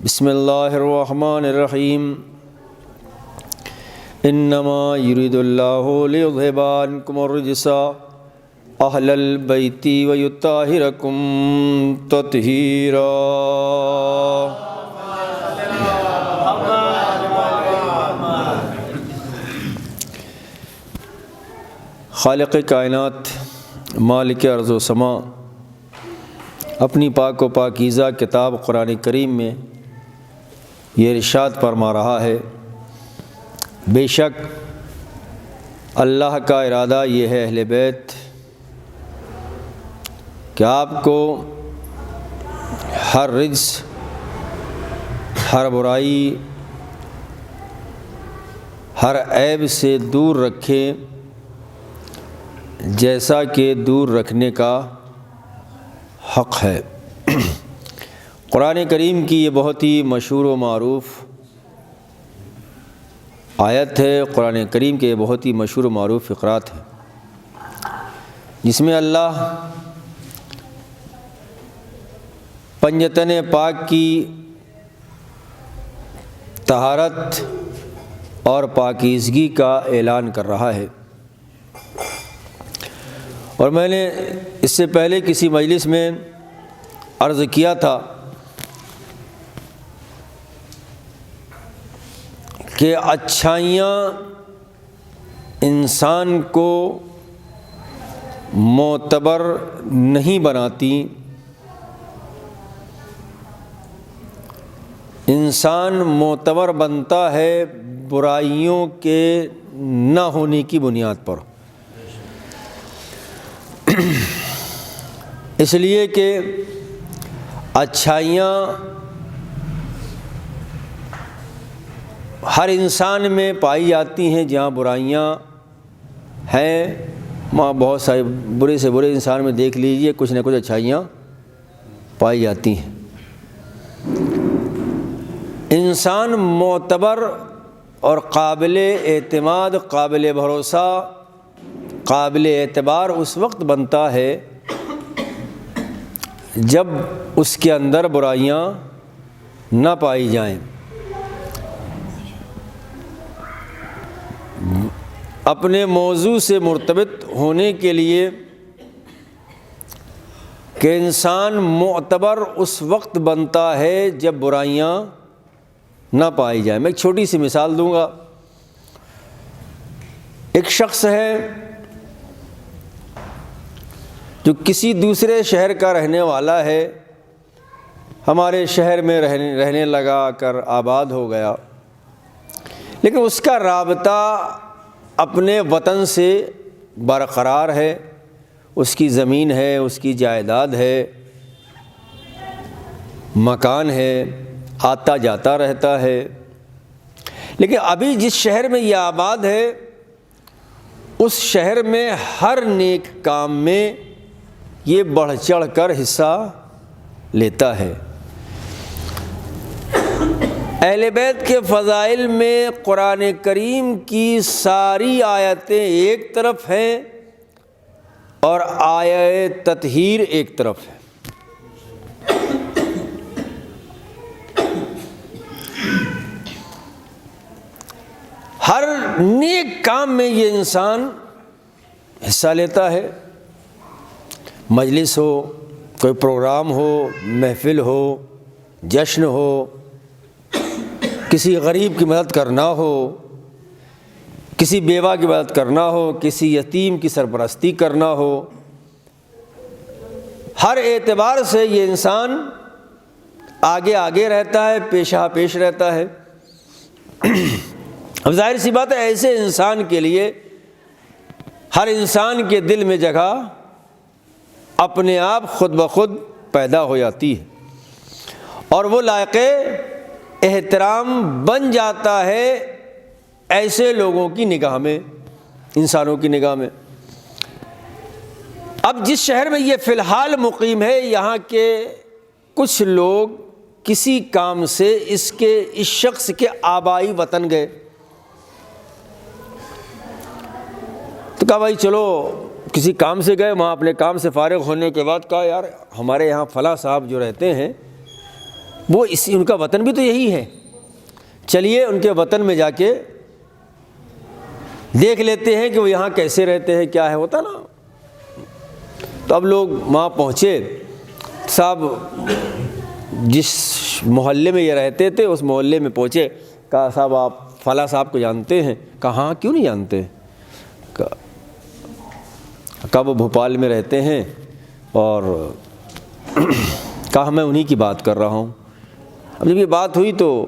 بسم اللہ الرحمن الرحیم انما یرید اللہ لیذھب عنکم الرجس اہل البیت ویطہرکم تطہیرا۔ خالق کائنات مالک ارض و سما اپنی پاک و پاکیزہ کتاب قرآن کریم میں یہ ارشاد فرما رہا ہے، بے شک اللہ کا ارادہ یہ ہے اہل بیت کہ آپ کو ہر رجس، ہر برائی، ہر عیب سے دور رکھے، جیسا کہ دور رکھنے کا حق ہے۔ قرآن کریم کی یہ بہت ہی مشہور و معروف آیت ہے، قرآن کریم کے یہ بہت ہی مشہور و معروف فقرات ہیں، جس میں اللہ پنجتن پاک کی طہارت اور پاکیزگی کا اعلان کر رہا ہے۔ اور میں نے اس سے پہلے کسی مجلس میں عرض کیا تھا کہ اچھائیاں انسان کو معتبر نہیں بناتی، انسان معتبر بنتا ہے برائیوں کے نہ ہونے کی بنیاد پر، اس لیے کہ اچھائیاں ہر انسان میں پائی جاتی ہیں، جہاں برائیاں ہیں وہاں بہت سارے برے سے برے انسان میں دیکھ لیجئے کچھ نہ کچھ اچھائیاں پائی جاتی ہیں۔ انسان معتبر اور قابل اعتماد، قابل بھروسہ، قابل اعتبار اس وقت بنتا ہے جب اس کے اندر برائیاں نہ پائی جائیں۔ اپنے موضوع سے مرتبط ہونے کے لیے کہ انسان معتبر اس وقت بنتا ہے جب برائیاں نہ پائی جائیں۔ میں ایک چھوٹی سی مثال دوں گا۔ ایک شخص ہے جو کسی دوسرے شہر کا رہنے والا ہے، ہمارے شہر میں رہنے لگا کر آباد ہو گیا، لیکن اس کا رابطہ اپنے وطن سے برقرار ہے، اس کی زمین ہے، اس کی جائیداد ہے، مکان ہے، آتا جاتا رہتا ہے، لیکن ابھی جس شہر میں یہ آباد ہے اس شہر میں ہر نیک کام میں یہ بڑھ چڑھ کر حصہ لیتا ہے۔ اہل بیت کے فضائل میں قرآن کریم کی ساری آیتیں ایک طرف ہیں اور آیہ تطہیر ایک طرف ہے۔ ہر نیک کام میں یہ انسان حصہ لیتا ہے، مجلس ہو، کوئی پروگرام ہو، محفل ہو، جشن ہو، کسی غریب کی مدد کرنا ہو، کسی بیوہ کی مدد کرنا ہو، کسی یتیم کی سرپرستی کرنا ہو، ہر اعتبار سے یہ انسان آگے آگے رہتا ہے، پیشہ پیش رہتا ہے۔ اب ظاہر سی بات ہے ایسے انسان کے لیے ہر انسان کے دل میں جگہ اپنے آپ خود بخود پیدا ہو جاتی ہے اور وہ لائق احترام بن جاتا ہے ایسے لوگوں کی نگاہ میں، انسانوں کی نگاہ میں۔ اب جس شہر میں یہ فی الحال مقیم ہے، یہاں کے کچھ لوگ کسی کام سے اس شخص کے آبائی وطن گئے، تو کہا بھائی چلو کسی کام سے گئے، وہاں اپنے کام سے فارغ ہونے کے بعد کہا یار ہمارے یہاں فلاں صاحب جو رہتے ہیں وہ ان کا وطن بھی تو یہی ہے. چلیے ان کے وطن میں جا کے دیکھ لیتے ہیں کہ وہ یہاں کیسے رہتے ہیں, کیا ہے ہوتا نا. تو اب لوگ وہاں پہنچے. صاحب جس محلے میں یہ رہتے تھے اس محلے میں پہنچے. کہا صاحب آپ فلاں صاحب کو جانتے ہیں؟ کہا ہاں, کیوں نہیں جانتے. کہا وہ بھوپال میں رہتے ہیں. اور کہا میں انہی کی بات کر رہا ہوں. اب جب یہ بات ہوئی تو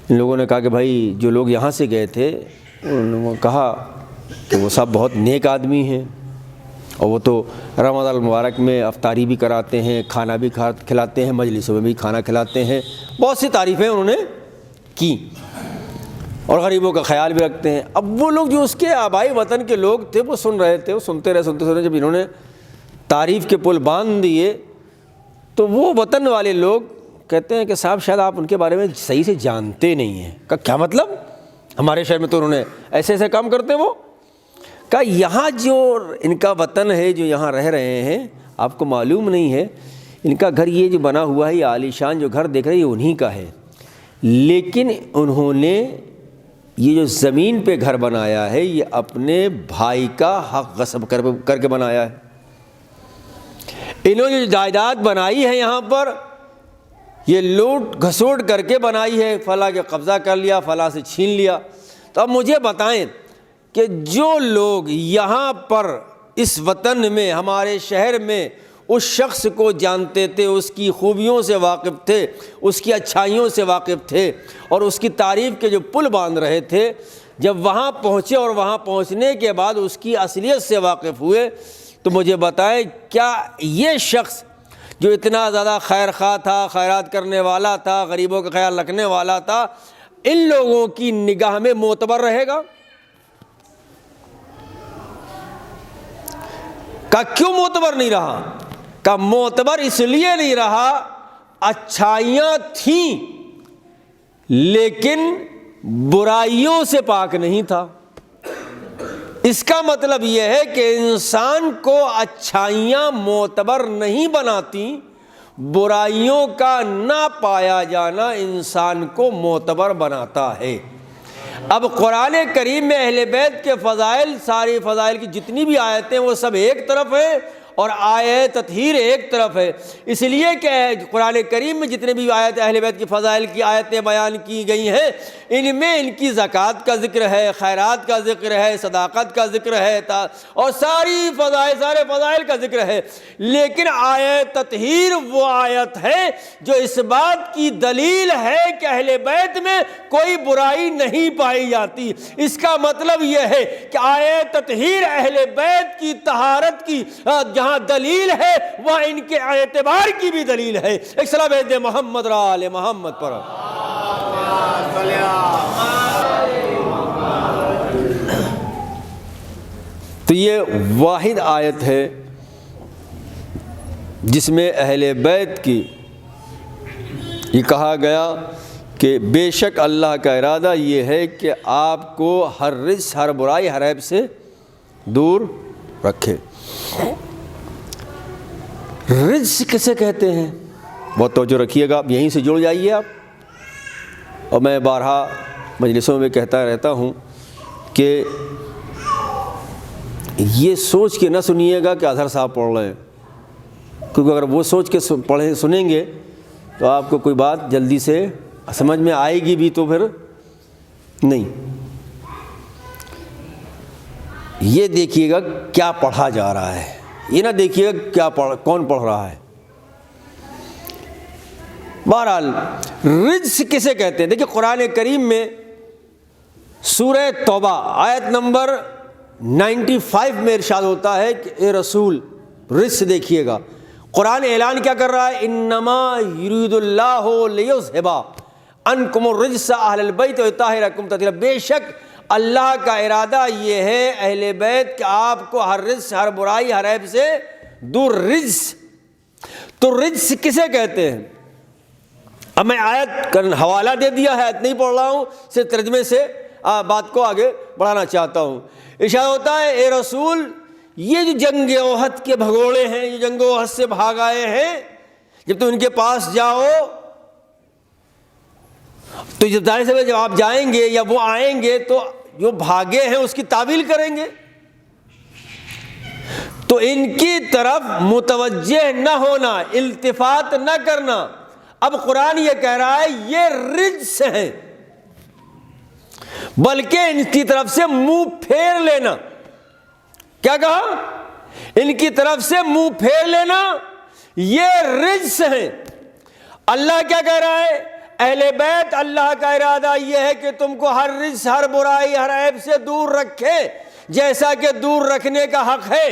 ان لوگوں نے کہا کہ بھائی جو لوگ یہاں سے گئے تھے انہوں نے کہا کہ وہ سب بہت نیک آدمی ہیں, اور وہ تو رمضان المبارک میں افطاری بھی کراتے ہیں, کھانا بھی کھلاتے ہیں, مجلسوں میں بھی کھانا کھلاتے ہیں. بہت سی تعریفیں انہوں نے کی, اور غریبوں کا خیال بھی رکھتے ہیں. اب وہ لوگ جو اس کے آبائی وطن کے لوگ تھے وہ سن رہے تھے, وہ سنتے رہے. جب انہوں نے تعریف کے پل باندھ دیے تو وہ وطن والے لوگ کہتے ہیں کہ صاحب شاید آپ ان کے بارے میں صحیح سے جانتے نہیں ہیں. کہا کیا مطلب؟ ہمارے شہر میں تو انہوں نے ایسے ایسے کام کرتے وہ. کہا یہاں جو ان کا وطن ہے, جو یہاں رہ رہے ہیں, آپ کو معلوم نہیں ہے ان کا گھر یہ جو بنا ہوا ہے, یہ عالی شان جو گھر دیکھ رہے ہیں یہ انہی کا ہے, لیکن انہوں نے یہ جو زمین پہ گھر بنایا ہے یہ اپنے بھائی کا حق غصب کر کے بنایا ہے. انہوں نے جو جائیداد بنائی ہے یہاں پر یہ لوٹ گھسوٹ کر کے بنائی ہے, فلاں کے قبضہ کر لیا, فلاں سے چھین لیا. تو اب مجھے بتائیں کہ جو لوگ یہاں پر اس وطن میں ہمارے شہر میں اس شخص کو جانتے تھے, اس کی خوبیوں سے واقف تھے, اس کی اچھائیوں سے واقف تھے, اور اس کی تعریف کے جو پل باندھ رہے تھے, جب وہاں پہنچے اور وہاں پہنچنے کے بعد اس کی اصلیت سے واقف ہوئے, تو مجھے بتائیں کیا یہ شخص جو اتنا زیادہ خیر خواہ تھا, خیرات کرنے والا تھا, غریبوں کا خیال رکھنے والا تھا, ان لوگوں کی نگاہ میں معتبر رہے گا؟ کہ کیوں معتبر نہیں رہا؟ کہ معتبر اس لیے نہیں رہا, اچھائیاں تھیں لیکن برائیوں سے پاک نہیں تھا. اس کا مطلب یہ ہے کہ انسان کو اچھائیاں معتبر نہیں بناتی, برائیوں کا نہ پایا جانا انسان کو معتبر بناتا ہے. اب قرآن کریم میں اہل بیت کے فضائل, ساری فضائل کی جتنی بھی آیتیں وہ سب ایک طرف ہیں اور آیت تطہیر ایک طرف ہے. اس لیے کہ قرآن کریم میں جتنے بھی آیت اہل بیت کی فضائل کی آیتیں بیان کی گئی ہیں ان میں ان کی زکوٰۃ کا ذکر ہے, خیرات کا ذکر ہے, صداقت کا ذکر ہے, اور سارے فضائل کا ذکر ہے. لیکن آیت تطہیر وہ آیت ہے جو اس بات کی دلیل ہے کہ اہل بیت میں کوئی برائی نہیں پائی جاتی. اس کا مطلب یہ ہے کہ آیت تطہیر اہل بیت کی طہارت کی جہاں دلیل ہے وہاں ان کے اعتبار کی بھی دلیل ہے. ایک صلاۃ بھیج دے محمد را آل محمد پر. تو یہ واحد آیت ہے جس میں اہل بیت کی یہ کہا گیا کہ بے شک اللہ کا ارادہ یہ ہے کہ آپ کو ہر رجس, ہر برائی, ہر عیب سے دور رکھے. رجس کسے کہتے ہیں بہت توجہ رکھیے گا, یہیں سے جڑ جائیے آپ. اور میں بارہا مجلسوں میں کہتا رہتا ہوں کہ یہ سوچ کے نہ سنیے گا کہ اظہر صاحب پڑھ رہے ہیں, کیونکہ اگر وہ سوچ کے سنیں گے تو آپ کو کوئی بات جلدی سے سمجھ میں آئے گی بھی تو پھر نہیں. یہ دیکھیے گا کیا پڑھا جا رہا ہے, یہ نہ دیکھیے گا کون پڑھ رہا ہے. بہرحال رجس کسے کہتے ہیں؟ دیکھیے قرآن کریم میں سورہ توبہ آیت نمبر 95 میں ارشاد ہوتا ہے کہ اے رسول رجس دیکھیے گا. قرآن اعلان کیا کر رہا ہے؟ انما یرید اللہ لیذھب عنکم الرجس اہل البیت ویطہرکم تطہیرا. بے شک اللہ کا ارادہ یہ ہے اہل بیت کہ آپ کو ہر رجس, ہر برائی, ہر عیب سے دور. رجس تو رجس کسے کہتے ہیں؟ اب میں آیت کا حوالہ دے دیا ہے, آیت نہیں پڑھ رہا ہوں, صرف ترجمے سے بات کو آگے بڑھانا چاہتا ہوں. ارشاد ہوتا ہے اے رسول یہ جو جنگ احد کے بھگوڑے ہیں, یہ جنگ احد سے بھاگ آئے ہیں, جب تم ان کے پاس جاؤ تو ظاہر سی بات ہے جب آپ جائیں گے یا وہ آئیں گے تو جو بھاگے ہیں اس کی تعویل کریں گے، تو ان کی طرف متوجہ نہ ہونا، التفات نہ کرنا۔ اب قرآن یہ کہہ رہا ہے یہ رجس ہیں، بلکہ ان کی طرف سے منہ پھیر لینا۔ کیا کہا؟ ان کی طرف سے منہ پھیر لینا، یہ رجس ہیں۔ اللہ کیا کہہ رہا ہے؟ اہل بیت، اللہ کا ارادہ یہ ہے کہ تم کو ہر رجس، ہر برائی، ہر عیب سے دور رکھے، جیسا کہ دور رکھنے کا حق ہے۔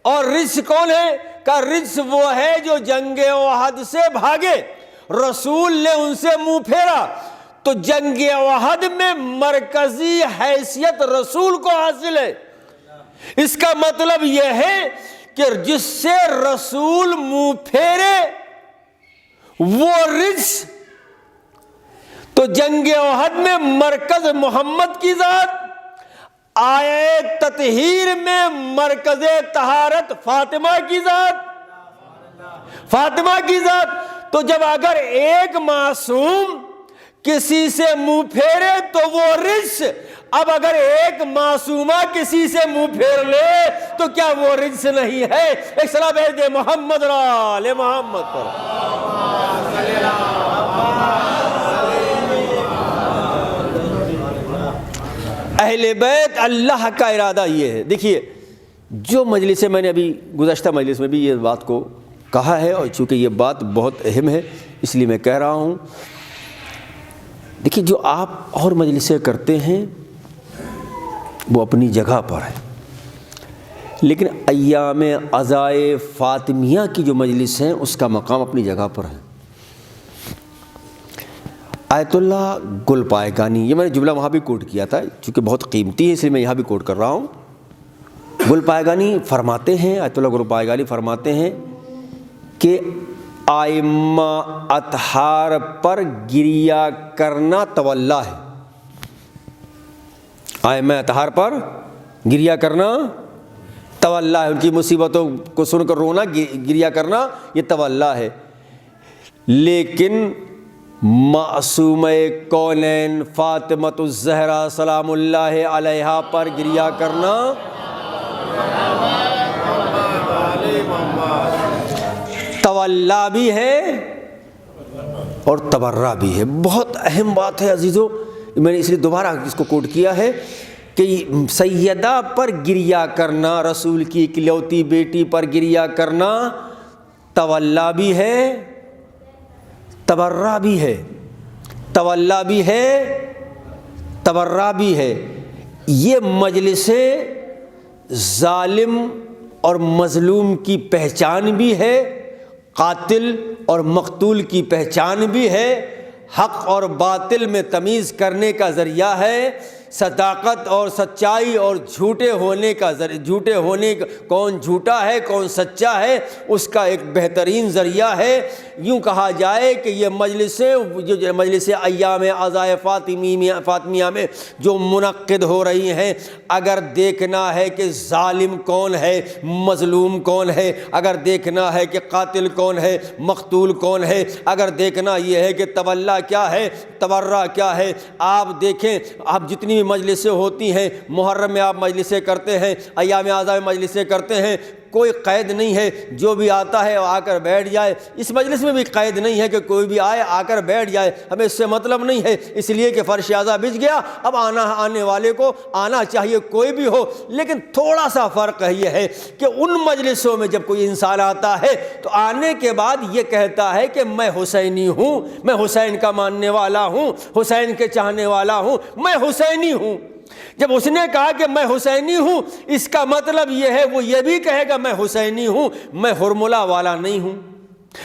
اور رجس کون ہے؟ کہ رجس وہ ہے جو جنگ احد سے بھاگے، رسول نے ان سے منہ پھیرا، تو جنگ احد میں مرکزی حیثیت رسول کو حاصل ہے۔ اس کا مطلب یہ ہے کہ جس سے رسول منہ پھیرے وہ رجس۔ تو جنگ احد میں مرکز محمد کی ذات، آیے تطہیر میں مرکز طہارت فاطمہ کی ذات، فاطمہ کی ذات۔ تو جب اگر ایک معصوم کسی سے منہ پھیرے تو وہ رجس، اب اگر ایک معصومہ کسی سے منہ پھیر لے تو کیا وہ رجس نہیں ہے؟ ایک صلاۃ بھیج دے محمد آل محمد پر۔ اہل بیت اللہ کا ارادہ یہ ہے۔ دیکھیے جو مجلس میں نے ابھی گزشتہ مجلس میں بھی یہ بات کو کہا ہے، اور چونکہ یہ بات بہت اہم ہے اس لیے میں کہہ رہا ہوں۔ دیکھیے جو آپ اور مجلسیں کرتے ہیں وہ اپنی جگہ پر ہے، لیکن ایام عزائے فاطمیہ کی جو مجلس ہیں اس کا مقام اپنی جگہ پر ہے۔ آیت اللہ گل پائگانی، یہ میں نے جملہ وہاں بھی کوٹ کیا تھا چونکہ بہت قیمتی ہے اس لیے میں یہاں بھی کوٹ کر رہا ہوں۔ گل پائگانی فرماتے ہیں، آیت اللہ گل پائگانی فرماتے ہیں کہ ائمہ اطہار پر گریہ کرنا تولا ہے۔ ائمہ اطہار پر گریہ کرنا تولا ہے، ان کی مصیبتوں کو سن کر رونا، گریہ کرنا یہ تولا ہے۔ لیکن معصومہ کونین فاطمۃ الزہرا سلام اللہ علیہا پر گریہ کرنا تولا بھی ہے اور تبرہ بھی ہے۔ بہت اہم بات ہے عزیزو، میں نے اس لیے دوبارہ اس کو کوٹ کیا ہے کہ سیدہ پر گریہ کرنا، رسول کی اکلوتی بیٹی پر گریہ کرنا تولا بھی ہے، تبرہ بھی ہے، تولا بھی ہے، تبرہ بھی ہے۔ یہ مجلس ظالم اور مظلوم کی پہچان بھی ہے، قاتل اور مقتول کی پہچان بھی ہے، حق اور باطل میں تمیز کرنے کا ذریعہ ہے، صداقت اور سچائی اور جھوٹے ہونے کا کون جھوٹا ہے کون سچا ہے اس کا ایک بہترین ذریعہ ہے۔ یوں کہا جائے کہ یہ مجلس ایام عزائے فاطمیہ میں جو منعقد ہو رہی ہیں، اگر دیکھنا ہے کہ ظالم کون ہے، مظلوم کون ہے، اگر دیکھنا ہے کہ قاتل کون ہے، مقتول کون ہے، اگر دیکھنا یہ ہے کہ تولا کیا ہے، تبرہ کیا ہے، آپ دیکھیں آپ جتنی بھی مجلسیں ہوتی ہیں، محرم میں آپ مجلسیں کرتے ہیں، ایام اعظام میں مجلسیں کرتے ہیں، کوئی قید نہیں ہے، جو بھی آتا ہے آ کر بیٹھ جائے۔ اس مجلس میں بھی قید نہیں ہے کہ کوئی بھی آئے آ کر بیٹھ جائے، ہمیں اس سے مطلب نہیں ہے، اس لیے کہ فرش اعضا بچ گیا، اب آنے والے کو آنا چاہیے کوئی بھی ہو۔ لیکن تھوڑا سا فرق یہ ہے کہ ان مجلسوں میں جب کوئی انسان آتا ہے تو آنے کے بعد یہ کہتا ہے کہ میں حسینی ہوں، میں حسین کا ماننے والا ہوں، حسین کے چاہنے والا ہوں، میں حسینی ہوں۔ جب اس نے کہا کہ میں حسینی ہوں، اس کا مطلب یہ ہے وہ یہ بھی کہے گا میں حسینی ہوں، میں ہرملہ والا نہیں ہوں،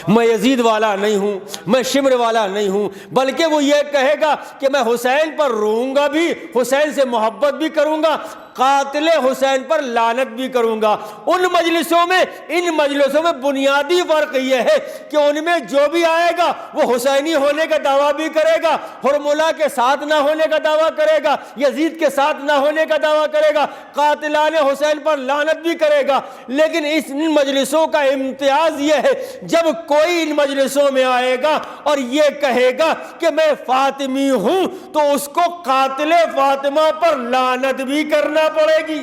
میں یزید والا نہیں ہوں، میں شمر والا نہیں ہوں، بلکہ وہ یہ کہے گا کہ میں حسین پر روں گا بھی، حسین سے محبت بھی کروں گا، قاتل حسین پر لعنت بھی کروں گا۔ ان مجلسوں میں، ان مجلسوں میں بنیادی فرق یہ ہے کہ ان میں جو بھی آئے گا وہ حسینی ہونے کا دعویٰ بھی کرے گا، حرملہ کے ساتھ نہ ہونے کا دعویٰ کرے گا، یزید کے ساتھ نہ ہونے کا دعویٰ کرے گا، قاتلان حسین پر لعنت بھی کرے گا۔ لیکن ان مجلسوں کا امتیاز یہ ہے، جب کوئی ان مجلسوں میں آئے گا اور یہ کہے گا کہ میں فاطمی ہوں تو اس کو قاتل فاطمہ پر لعنت بھی کرنا پڑے گی۔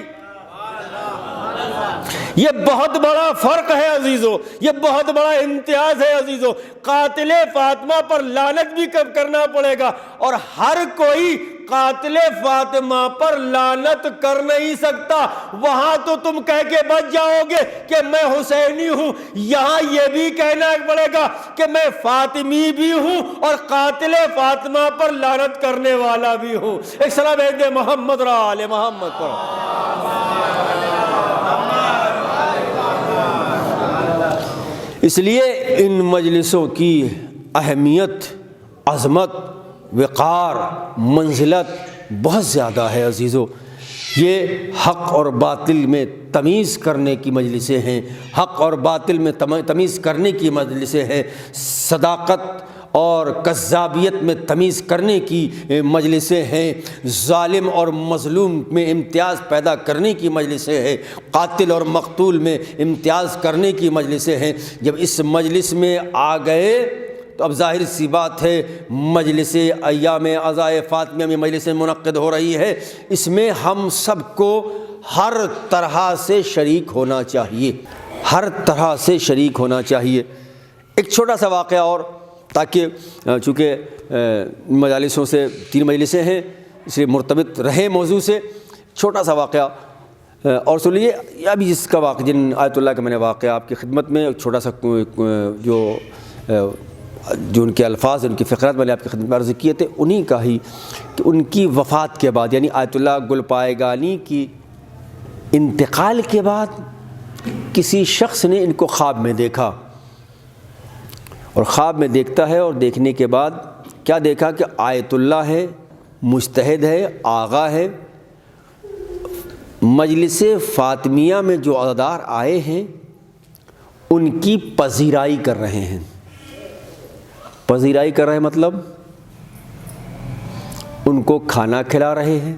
یہ بہت بڑا فرق ہے عزیزو، یہ بہت بڑا امتیاز ہے عزیزو۔ قاتل فاطمہ پر لعنت بھی کرنا پڑے گا، اور ہر کوئی قاتل فاطمہ پر لعنت کر نہیں سکتا۔ وہاں تو تم کہہ کے بچ جاؤ گے کہ میں حسینی ہوں، یہاں یہ بھی کہنا پڑے گا کہ میں فاطمی بھی ہوں اور قاتل فاطمہ پر لعنت کرنے والا بھی ہوں۔ ایک سلام عید محمد اور آل محمد پر۔ اس لیے ان مجلسوں کی اہمیت، عظمت، وقار، منزلت بہت زیادہ ہے عزیزو۔ یہ حق اور باطل میں تمیز کرنے کی مجلسیں ہیں، حق اور باطل میں تمیز کرنے کی مجلسیں ہیں، صداقت اور کذابیت میں تمیز کرنے کی مجلسیں ہیں، ظالم اور مظلوم میں امتیاز پیدا کرنے کی مجلسیں ہیں، قاتل اور مقتول میں امتیاز کرنے کی مجلسیں ہیں۔ جب اس مجلس میں آ گئے تو اب ظاہر سی بات ہے مجلس ایام عزائے فاطمیہ میں مجلس منعقد ہو رہی ہے، اس میں ہم سب کو ہر طرح سے شریک ہونا چاہیے، ہر طرح سے شریک ہونا چاہیے۔ ایک چھوٹا سا واقعہ اور، تاکہ چونکہ مجالسوں سے 3 مجلسیں ہیں اس لیے مرتبط رہے موضوع سے، چھوٹا سا واقعہ اور سن لیجیے۔ ابھی جس کا واقعہ، جن آیت اللہ کا میں نے واقعہ آپ کی خدمت میں چھوٹا سا جو ان کے الفاظ، ان کی فقرات میں نے آپ کی خدمت میں عرض کیے تھے، انہی کا ہی کہ ان کی وفات کے بعد، یعنی آیت اللہ گل پائیگانی کی انتقال کے بعد کسی شخص نے ان کو خواب میں دیکھا، اور خواب میں دیکھتا ہے اور دیکھنے کے بعد کیا دیکھا کہ آیت اللہ ہے، مجتہد ہے، آغا ہے، مجلس فاطمیہ میں جو عزادار آئے ہیں ان کی پذیرائی کر رہے ہیں۔ پذیرائی کر رہے ہیں مطلب ان کو کھانا کھلا رہے ہیں،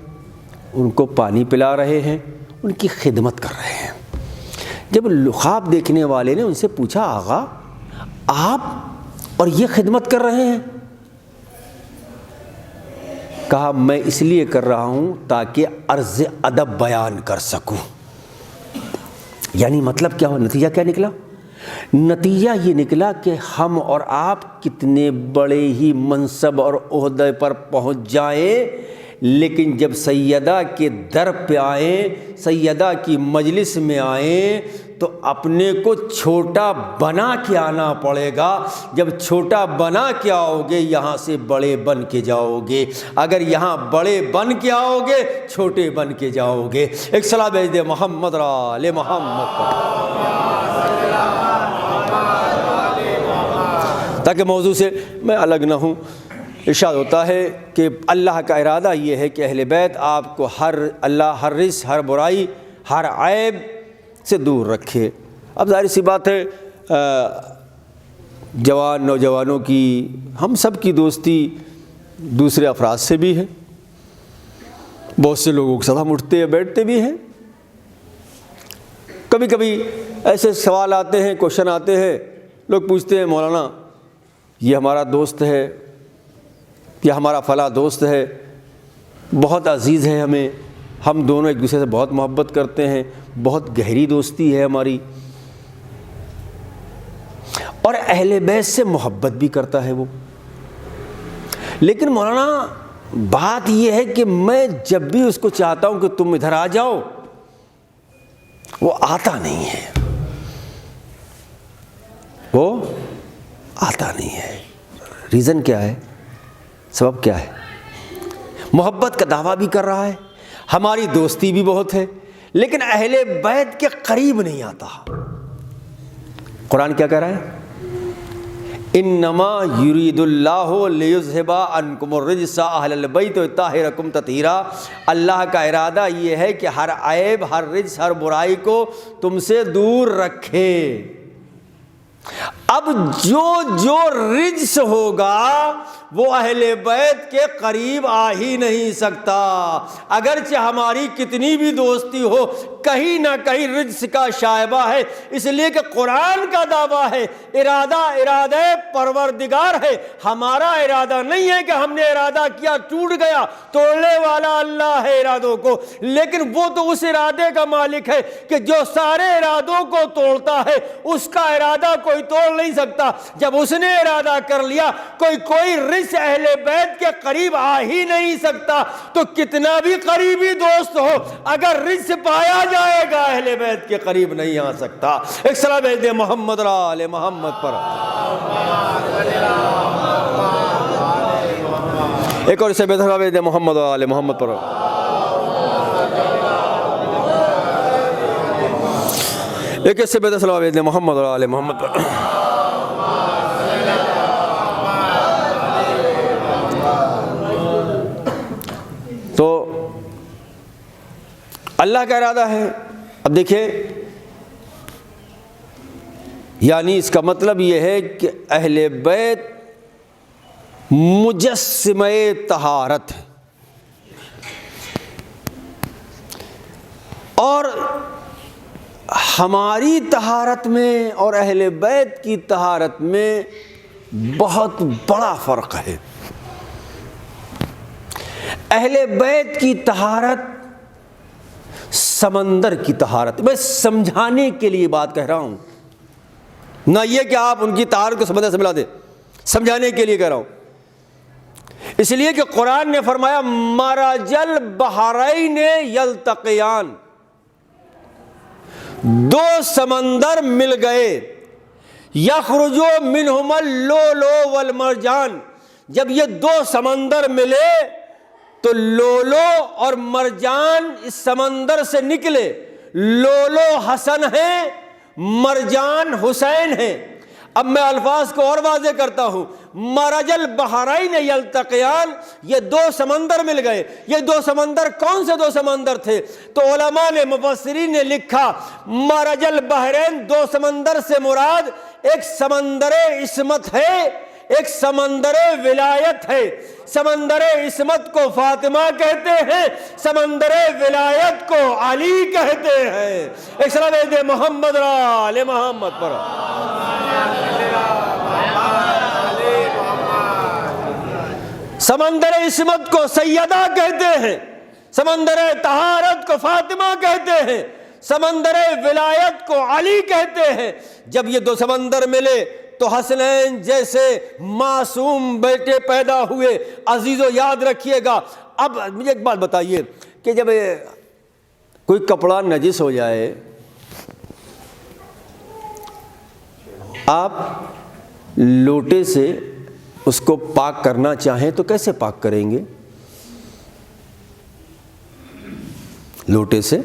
ان کو پانی پلا رہے ہیں، ان کی خدمت کر رہے ہیں۔ جب خواب دیکھنے والے نے ان سے پوچھا آغا آپ اور یہ خدمت کر رہے ہیں؟ کہا میں اس لیے کر رہا ہوں تاکہ عرض ادب بیان کر سکوں۔ یعنی مطلب کیا ہوا، نتیجہ کیا نکلا؟ نتیجہ یہ نکلا کہ ہم اور آپ کتنے بڑے ہی منصب اور عہدے پر پہنچ جائیں، لیکن جب سیدہ کے در پہ آئیں، سیدہ کی مجلس میں آئیں تو اپنے کو چھوٹا بنا کے آنا پڑے گا۔ جب چھوٹا بنا کے آؤ گے یہاں سے بڑے بن کے جاؤ گے، اگر یہاں بڑے بن کے آؤ گے چھوٹے بن کے جاؤ گے۔ ایک صلاۃ بھیج دے محمد اور آل محمد تاکہ موضوع سے میں الگ نہ ہوں۔ ارشاد ہوتا ہے کہ اللہ کا ارادہ یہ ہے کہ اہل بیت آپ کو ہر رزق، ہر برائی، ہر عیب سے دور رکھے۔ اب ظاہر سی بات ہے جوان نوجوانوں کی، ہم سب کی دوستی دوسرے افراد سے بھی ہے، بہت سے لوگوں کے ساتھ ہم اٹھتے ہیں بیٹھتے بھی ہیں۔ کبھی کبھی ایسے سوال آتے ہیں، کوشچن آتے ہیں، لوگ پوچھتے ہیں مولانا یہ ہمارا دوست ہے یا ہمارا فلاں دوست ہے، بہت عزیز ہے ہمیں، ہم دونوں ایک دوسرے سے بہت محبت کرتے ہیں، بہت گہری دوستی ہے ہماری، اور اہل بیت سے محبت بھی کرتا ہے وہ، لیکن مولانا بات یہ ہے کہ میں جب بھی اس کو چاہتا ہوں کہ تم ادھر آ جاؤ وہ آتا نہیں ہے، وہ آتا نہیں ہے۔ ریزن کیا ہے؟ سبب کیا ہے؟ محبت کا دعویٰ بھی کر رہا ہے، ہماری دوستی بھی بہت ہے، لیکن اہل بیت کے قریب نہیں آتا۔ قرآن کیا کہہ رہا ہے؟ انما یرید اللہ لیذھب عنکم الرجس اہل البیت ویطہرکم تطہیرا، اللہ کا ارادہ یہ ہے کہ ہر عیب، ہر رجس، ہر برائی کو تم سے دور رکھے۔ اب جو رجس ہوگا وہ اہل بیت کے قریب آ ہی نہیں سکتا، اگرچہ ہماری کتنی بھی دوستی ہو، کہیں نہ کہیں رجس کا شائبہ ہے، اس لیے کہ قرآن کا دعویٰ ہے ارادہ پروردگار ہے، ہمارا ارادہ نہیں ہے کہ ہم نے ارادہ کیا ٹوٹ گیا، توڑنے والا اللہ ہے ارادوں کو، لیکن وہ تو اس ارادے کا مالک ہے کہ جو سارے ارادوں کو توڑتا ہے، اس کا ارادہ کوئی توڑ نہیں سکتا۔ جب اس نے ارادہ کر لیا کوئی رجس اہل بیت کے قریب آ ہی نہیں سکتا، تو کتنا بھی قریبی دوست ہو، اگر رجس پایا جائے گا اہل بیت کے قریب نہیں آ سکتا۔ ایک صلاۃ بھیج دیں محمد اور آل محمد پر، ایک اور اسے بہتر بھیج دیں محمد اور آل محمد پر، ایک اس سے بہتر صلاۃ بھیج دیں محمد اور آل محمد پر۔ تو اللہ کا ارادہ ہے۔ اب دیکھیں، یعنی اس کا مطلب یہ ہے کہ اہل بیت مجسمہ طہارت ہے، اور ہماری طہارت میں اور اہل بیت کی طہارت میں بہت بڑا فرق ہے۔ اہل بیت کی طہارت سمندر کی طہارت، میں سمجھانے کے لیے بات کہہ رہا ہوں، نہ یہ کہ آپ ان کی طہارت کو سمندر سے ملا دیں، سمجھانے کے لیے کہہ رہا ہوں، اس لیے کہ قرآن نے فرمایا مرج البحرین یلتقیان، دو سمندر مل گئے، یخرج منہما اللؤلؤ والمرجان، جب یہ دو سمندر ملے تو لولو اور مرجان اس سمندر سے نکلے، لولو حسن ہے، مرجان حسین ہے۔ اب میں الفاظ کو اور واضح کرتا ہوں، مرج البحرین یلتقیان، یہ دو سمندر مل گئے۔ یہ دو سمندر کون سے دو سمندر تھے؟ تو علماء نے، مفسرین نے لکھا مرج البحرین، دو سمندر سے مراد ایک سمندر عصمت ہے، ایک سمندر ولایت ہے۔ سمندر عصمت کو فاطمہ کہتے ہیں، سمندر ولایت کو علی کہتے ہیں۔ ایک صلاۃ دے محمد اور آل محمد پر۔ سمندر عصمت کو سیدہ کہتے ہیں، سمندر طہارت کو فاطمہ کہتے ہیں، سمندر ولایت کو علی کہتے ہیں۔ جب یہ دو سمندر ملے تو حسنین جیسے معصوم بیٹے پیدا ہوئے۔ عزیزو یاد رکھیے گا، اب مجھے ایک بات بتائیے کہ جب کوئی کپڑا نجس ہو جائے، آپ لوٹے سے اس کو پاک کرنا چاہیں تو کیسے پاک کریں گے؟ لوٹے سے؟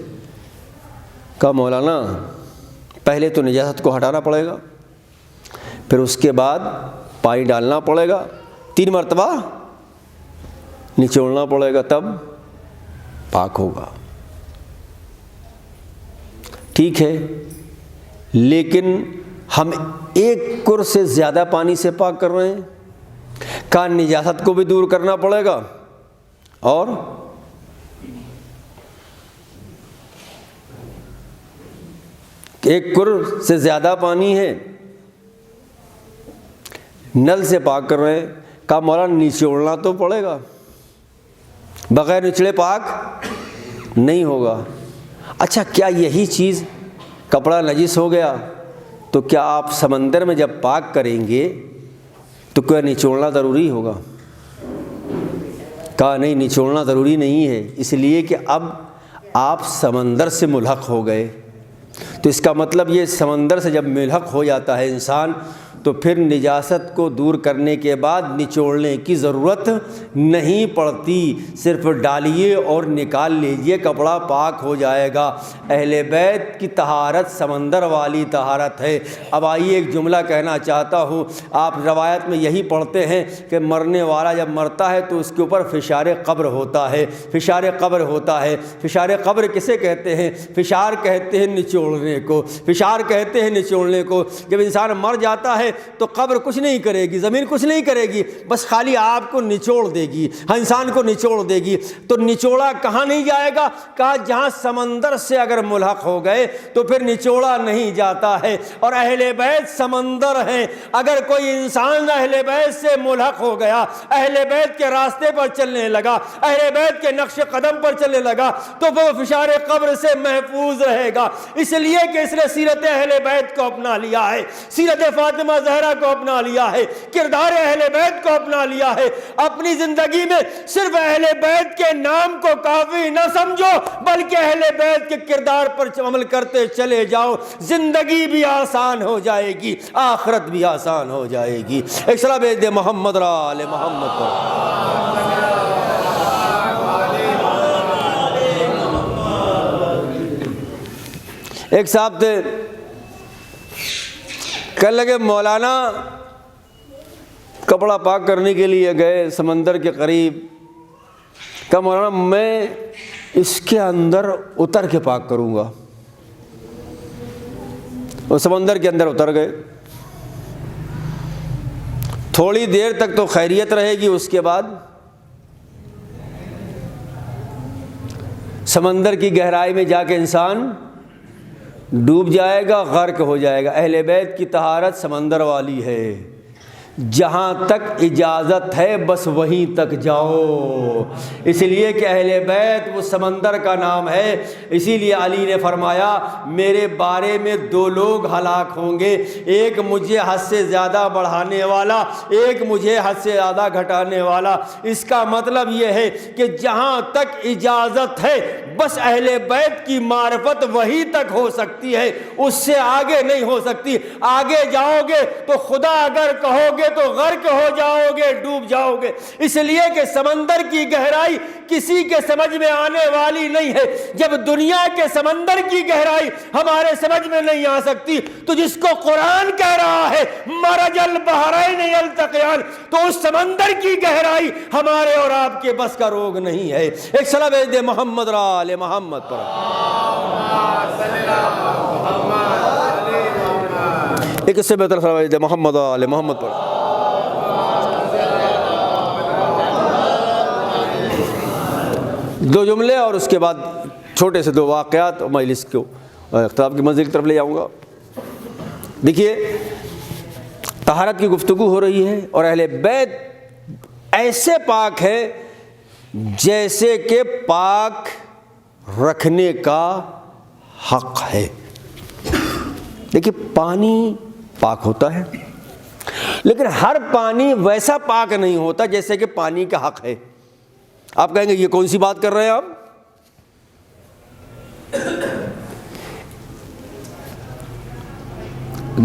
کہا مولانا پہلے تو نجاست کو ہٹانا پڑے گا، پھر اس کے بعد پانی ڈالنا پڑے گا، 3 مرتبہ نچوڑنا پڑے گا، تب پاک ہوگا۔ ٹھیک ہے، لیکن ہم ایک کر سے زیادہ پانی سے پاک کر رہے ہیں، کہا نجاست کو بھی دور کرنا پڑے گا، اور ایک کر سے زیادہ پانی ہے، نل سے پاک کر رہے ہیں، کہا مولانا نچوڑنا تو پڑے گا، بغیر نچڑے پاک نہیں ہوگا۔ اچھا، کیا یہی چیز کپڑا نجس ہو گیا تو کیا آپ سمندر میں جب پاک کریں گے تو کیا نچوڑنا ضروری ہوگا؟ کہا نہیں، نچوڑنا ضروری نہیں ہے، اس لیے کہ اب آپ سمندر سے ملحق ہو گئے۔ تو اس کا مطلب یہ سمندر سے جب ملحق ہو جاتا ہے انسان، تو پھر نجاست کو دور کرنے کے بعد نچوڑنے کی ضرورت نہیں پڑتی، صرف ڈالیے اور نکال لیجئے، کپڑا پاک ہو جائے گا۔ اہل بیت کی طہارت سمندر والی طہارت ہے۔ اب آئیے ایک جملہ کہنا چاہتا ہوں، آپ روایت میں یہی پڑھتے ہیں کہ مرنے والا جب مرتا ہے تو اس کے اوپر فشار قبر ہوتا ہے، فشار قبر ہوتا ہے۔ فشار قبر کسے کہتے ہیں؟ فشار کہتے ہیں نچوڑنے کو، فشار کہتے ہیں نچوڑنے کو۔ جب انسان مر جاتا ہے تو قبر کچھ نہیں کرے گی، زمین کچھ نہیں کرے گی، بس خالی آپ کو نچوڑ دے گی، ہاں انسان کو نچوڑ دے گی۔ تو نچوڑا کہاں نہیں جائے گا؟ کہا جہاں سمندر سے اگر ملحق ہو گئے تو پھر نچوڑا نہیں جاتا ہے۔ اور اہل بیت سمندر ہیں، اگر کوئی انسان اہل بیت سے ملحق ہو گیا، اہل بیت کے راستے پر چلنے لگا، اہل بیت کے نقش قدم پر چلنے لگا تو وہ فشار قبر سے محفوظ رہے گا۔ اس لیے کہ اس نے سیرت اہل بیت کو اپنا لیا ہے، سیرت فاطمہ زہرا کو اپنا لیا ہے، کردار اہل بیت کو اپنا لیا ہے۔ اپنی زندگی میں صرف اہل بیت کے نام کو کافی نہ سمجھو، بلکہ اہل بیت کے کردار پر عمل کرتے چلے جاؤ، زندگی بھی آسان ہو جائے گی، آخرت بھی آسان ہو جائے گی۔ ایک صلاۃ بھیج دے محمد را آل محمد پر۔ ایک صاحب تھے، کہنے لگے مولانا کپڑا پاک کرنے کے لیے گئے سمندر کے قریب، کہا مولانا میں اس کے اندر اتر کے پاک کروں گا۔ وہ سمندر کے اندر اتر گئے، تھوڑی دیر تک تو خیریت رہے گی، اس کے بعد سمندر کی گہرائی میں جا کے انسان ڈوب جائے گا، غرق ہو جائے گا۔ اہل بیت کی طہارت سمندر والی ہے، جہاں تک اجازت ہے بس وہیں تک جاؤ، اس لیے کہ اہل بیت وہ سمندر کا نام ہے۔ اسی لیے علی نے فرمایا میرے بارے میں دو لوگ ہلاک ہوں گے، ایک مجھے حد سے زیادہ بڑھانے والا، ایک مجھے حد سے زیادہ گھٹانے والا۔ اس کا مطلب یہ ہے کہ جہاں تک اجازت ہے بس اہل بیت کی معرفت وہی تک ہو سکتی ہے، اس سے آگے نہیں ہو سکتی۔ آگے جاؤ گے تو خدا اگر کہو گے تو غرق ہو جاؤ گے، ڈوب جاؤ گے۔ اس لیے کہ سمندر کی گہرائی کسی کے سمجھ میں آنے والی نہیں ہے۔ جب دنیا کے سمندر کی گہرائی ہمارے سمجھ میں نہیں آ سکتی تو جس کو قرآن کہہ رہا ہے مرج البحرین یلتقیان، تو اس سمندر کی گہرائی ہمارے اور آپ کے بس کا روگ نہیں ہے۔ ایک صلاۃ بھیج دے محمد را آل محمد پر۔ ایک اس سے بہتر صلاۃ بھیج دے محمد آل محمد پر۔ دو جملے اور اس کے بعد چھوٹے سے دو واقعات اور مجلس کو اختتام کی منزل کی طرف لے جاؤں گا۔ دیکھیے طہارت کی گفتگو ہو رہی ہے، اور اہل بیت ایسے پاک ہے جیسے کہ پاک رکھنے کا حق ہے۔ دیکھیے پانی پاک ہوتا ہے، لیکن ہر پانی ویسا پاک نہیں ہوتا جیسے کہ پانی کا حق ہے۔ آپ کہیں گے یہ کون سی بات کر رہے ہیں آپ؟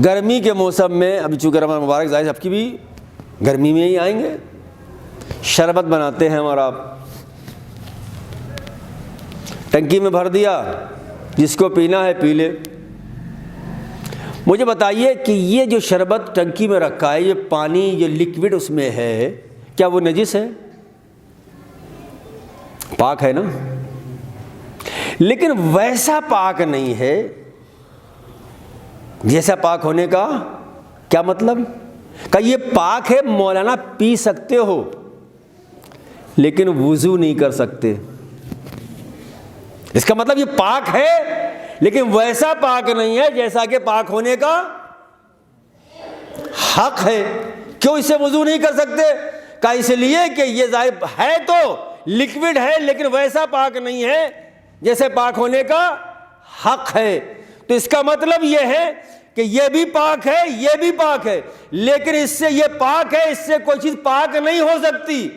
گرمی کے موسم میں، ابھی چونکہ رمضان مبارک ظاہر سب کی بھی گرمی میں ہی آئیں گے، شربت بناتے ہیں ہم اور آپ، ٹنکی میں بھر دیا، جس کو پینا ہے پی لے۔ مجھے بتائیے کہ یہ جو شربت ٹنکی میں رکھا ہے، یہ پانی، یہ لکوڈ اس میں ہے، کیا وہ نجس ہے؟ پاک ہے نا، لیکن ویسا پاک نہیں ہے جیسا پاک ہونے کا کیا مطلب؟ کہ یہ پاک ہے، مولانا پی سکتے ہو لیکن وضو نہیں کر سکتے۔ اس کا مطلب یہ پاک ہے لیکن ویسا پاک نہیں ہے جیسا کہ پاک ہونے کا حق ہے۔ کیوں اسے وضو نہیں کر سکتے؟ کہ اس لیے کہ یہ ظاہر ہے تو لکوڈ ہے لیکن ویسا پاک نہیں ہے جیسے پاک ہونے کا حق ہے۔ تو اس کا مطلب یہ ہے کہ یہ بھی پاک ہے، یہ بھی پاک ہے، لیکن اس سے یہ پاک ہے، اس سے کوئی چیز پاک نہیں ہو سکتی۔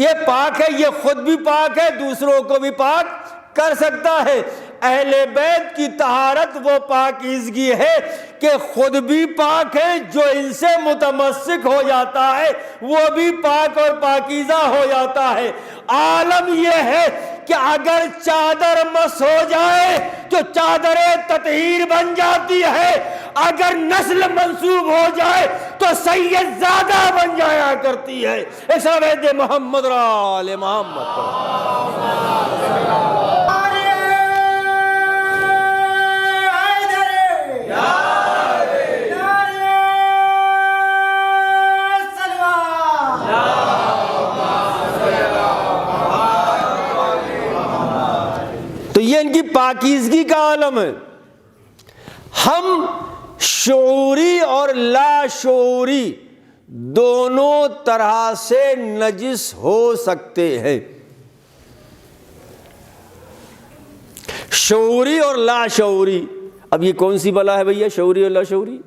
یہ پاک ہے، یہ خود بھی پاک ہے، دوسروں کو بھی پاک کر سکتا ہے۔ اہل بیت کی طہارت وہ پاکیزگی ہے کہ خود بھی پاک ہے، جو ان سے متمسک ہو جاتا ہے وہ بھی پاک اور پاکیزہ ہو جاتا ہے۔ عالم یہ ہے کہ اگر چادر مس ہو جائے تو چادر تطہیر بن جاتی ہے، اگر نسل منسوب ہو جائے تو سید زادہ بن جایا کرتی ہے۔ اس عبید محمد را آل محمد تو یہ ان کی پاکیزگی کا عالم ہے۔ ہم شعوری اور لاشعوری دونوں طرح سے نجس ہو سکتے ہیں، شعوری اور لاشعوری۔ اب یہ کون سی بلا ہے بھیا، شعوری اور لاشعوری؟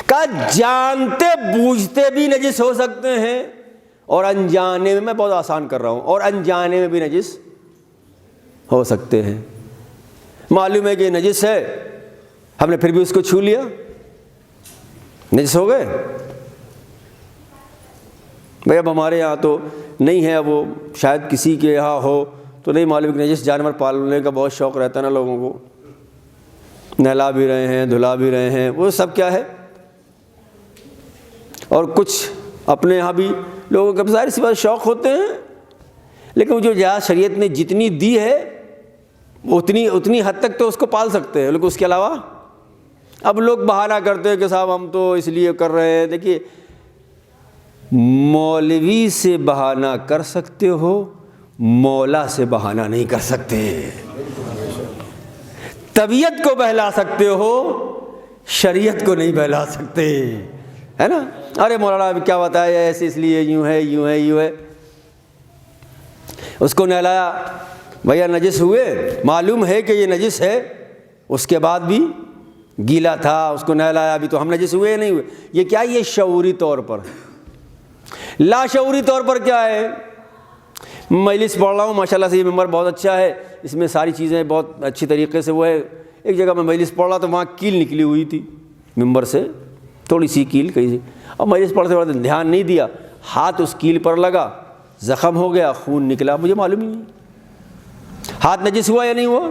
کہ جانتے بوجھتے بھی نجس ہو سکتے ہیں اور انجانے میں بہت آسان کر رہا ہوں، اور انجانے میں بھی نجس ہو سکتے ہیں۔ معلوم ہے کہ نجس ہے، ہم نے پھر بھی اس کو چھو لیا، نجس ہو گئے۔ بھئی اب ہمارے یہاں تو نہیں ہے، وہ شاید کسی کے یہاں ہو تو نہیں معلوم کہ نجس جانور پالنے کا بہت شوق رہتا ہے نا لوگوں کو، نہلا بھی رہے ہیں، دھلا بھی رہے ہیں، وہ سب کیا ہے۔ اور کچھ اپنے یہاں بھی لوگوں کے ظاہر سی بات شوق ہوتے ہیں، لیکن وہ جو اجازت شریعت نے جتنی دی ہے اتنی حد تک تو اس کو پال سکتے ہیں، لیکن اس کے علاوہ اب لوگ بہانہ کرتے ہیں کہ صاحب ہم تو اس لیے کر رہے ہیں۔ دیکھیے، مولوی سے بہانہ کر سکتے ہو، مولا سے بہانہ نہیں کر سکتے۔ طبیعت کو بہلا سکتے ہو، شریعت کو نہیں بہلا سکتے، ہے نا۔ ارے مولانا ابھی کیا بتایا، ایسے اس لیے یوں ہے یوں ہے یوں ہے۔ اس کو نہلایا، بھیا نجس ہوئے، معلوم ہے کہ یہ نجس ہے، اس کے بعد بھی گیلا تھا، اس کو نہلایا، ابھی تو ہم نجس ہوئے یا نہیں ہوئے؟ یہ کیا، یہ شعوری طور پر ہے۔ لاشعوری طور پر کیا ہے، مجلس پڑھ رہا ہوں، ماشاءاللہ سے یہ ممبر بہت اچھا ہے، اس میں ساری چیزیں بہت اچھی طریقے سے وہ ہے۔ ایک جگہ میں مجلس پڑھ رہا تو وہاں کیل نکلی ہوئی تھی ممبر سے، تھوڑی سی کیل کہیں سے، اب مجلس پڑھتے پڑھتے دھیان نہیں دیا، ہاتھ اس کیل پر لگا، زخم ہو گیا، خون نکلا، مجھے معلوم ہی نہیں ہاتھ نجس ہوا یا نہیں ہوا۔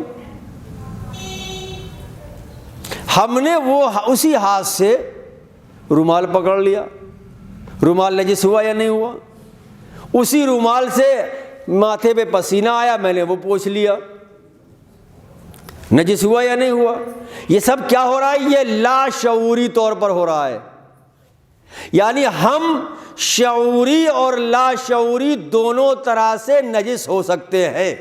ہم نے وہ اسی ہاتھ سے رومال پکڑ لیا، رومال نجس ہوا یا نہیں ہوا؟ اسی رومال سے ماتھے پہ پسینہ آیا، میں نے وہ پوچھ لیا، نجس ہوا یا نہیں ہوا؟ یہ سب کیا ہو رہا ہے، یہ لاشعوری طور پر ہو رہا ہے۔ یعنی ہم شعوری اور لاشعوری دونوں طرح سے نجس ہو سکتے ہیں۔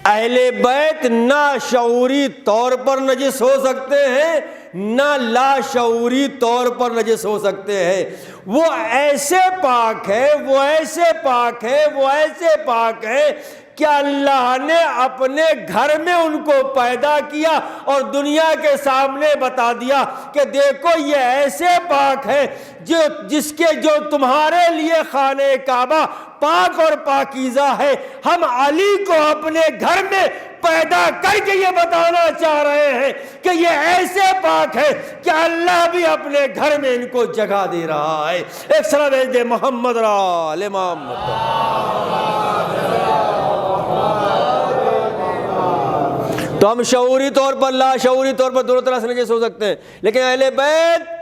اہل بیت نہ شعوری طور پر نجس ہو سکتے ہیں، نہ لاشعوری طور پر نجس ہو سکتے ہیں۔ وہ ایسے پاک ہے، وہ ایسے پاک ہے، وہ ایسے پاک ہے کہ اللہ نے اپنے گھر میں ان کو پیدا کیا اور دنیا کے سامنے بتا دیا کہ دیکھو یہ ایسے پاک ہے جو تمہارے لیے خانہ کعبہ پاک اور پاکیزہ ہے۔ ہم علی کو اپنے گھر میں پیدا کر کے یہ بتانا چاہ رہے ہیں کہ یہ ایسے پاک ہے کہ اللہ بھی اپنے گھر میں ان کو جگہ دے رہا ہے۔ ایک سلام دے محمد را آل محمد۔ تو ہم شعوری طور پر لاشعوری طور پر دونوں طرح سے نجس ہو سکتے ہیں، لیکن اہل بیت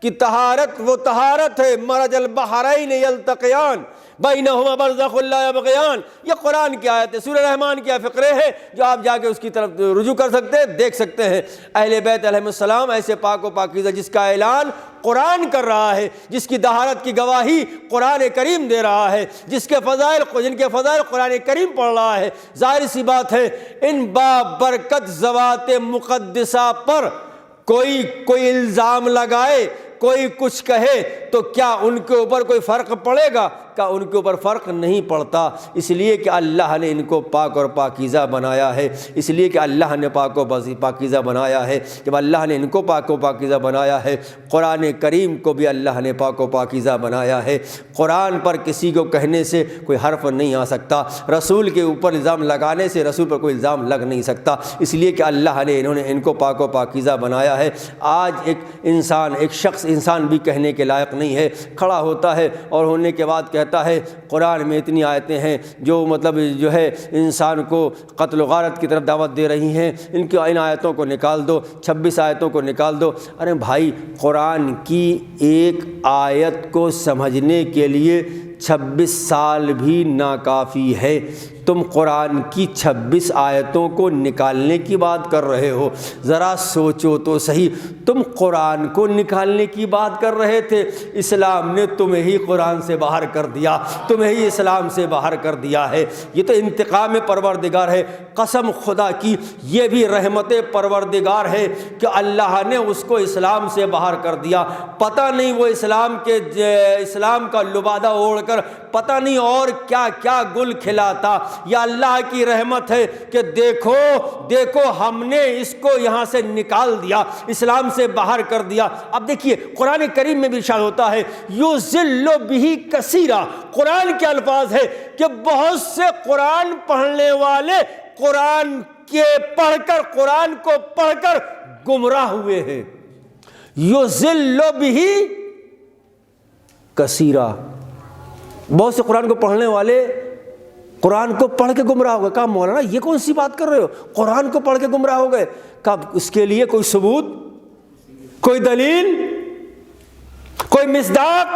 کی طہارت وہ طہارت ہے، مرج البحرین یلتقیان بینہما برزخ لا یبغیان۔ یہ قرآن کی آیت ہے، سورہ رحمان کی فقرے ہے جو آپ جا کے اس کی طرف رجوع کر سکتے ہیں، دیکھ سکتے ہیں۔ اہل بیت علیہ السلام ایسے پاک و پاکیزہ جس کا اعلان قرآن کر رہا ہے، جس کی طہارت کی گواہی قرآن کریم دے رہا ہے، جن کے فضائل قرآن کریم پڑھ رہا ہے۔ ظاہر سی بات ہے ان بابرکت ذوات مقدسہ پر کوئی الزام لگائے، کوئی کچھ کہے تو کیا ان کے اوپر کوئی فرق پڑے گا؟ کا ان کے اوپر فرق نہیں پڑتا، اس لیے کہ اللہ نے ان کو پاک اور پاکیزہ بنایا ہے، اس لیے کہ اللہ نے پاک و پاکیزہ بنایا ہے۔ جب اللہ نے ان کو پاک و پاکیزہ بنایا ہے، قرآن کریم کو بھی اللہ نے پاک و پاکیزہ بنایا ہے۔ قرآن پر کسی کو کہنے سے کوئی حرف نہیں آ سکتا، رسول کے اوپر الزام لگانے سے رسول پر کوئی الزام لگ نہیں سکتا، اس لیے کہ اللہ نے ان کو پاک و پاکیزہ بنایا ہے۔ آج ایک شخص انسان بھی کہنے کے لائق نہیں ہے، کھڑا ہوتا ہے اور ہونے کے بعد کہتا ہے قرآن میں اتنی آیتیں ہیں جو جو ہے انسان کو قتل و غارت کی طرف دعوت دے رہی ہیں، ان آیتوں کو نکال دو، 26 آیتوں کو نکال دو۔ ارے بھائی، قرآن کی ایک آیت کو سمجھنے کے لیے 26 سال بھی ناکافی ہے، تم قرآن کی 26 آیتوں کو نکالنے کی بات کر رہے ہو۔ ذرا سوچو تو صحیح، تم قرآن کو نکالنے کی بات کر رہے تھے، اسلام نے تمہیں ہی قرآن سے باہر کر دیا، تمہیں ہی اسلام سے باہر کر دیا ہے۔ یہ تو انتقام پروردگار ہے، قسم خدا کی یہ بھی رحمت پروردگار ہے کہ اللہ نے اس کو اسلام سے باہر کر دیا۔ پتہ نہیں وہ اسلام کا لبادہ اوڑھ کر پتہ نہیں اور کیا کیا گل کھلاتا۔ یا اللہ کی رحمت ہے کہ دیکھو ہم نے اس کو یہاں سے نکال دیا، اسلام سے باہر کر دیا۔ اب دیکھیے قرآن کریم میں بھی ارشاد ہوتا ہے یُضِلُّ بِهِ کثیرا، قرآن کے الفاظ ہے کہ بہت سے قرآن پڑھنے والے قرآن کو پڑھ کر گمراہ ہوئے ہیں۔ یُضِلُّ بِهِ کثیرا، بہت سے قرآن کو پڑھنے والے قرآن کو پڑھ کے گمراہ ہو گئے۔ کہا مولانا یہ کون سی بات کر رہے ہو، قرآن کو پڑھ کے گمراہ ہو گئے؟ کہا اس کے لیے کوئی ثبوت، کوئی دلیل، کوئی مصداق؟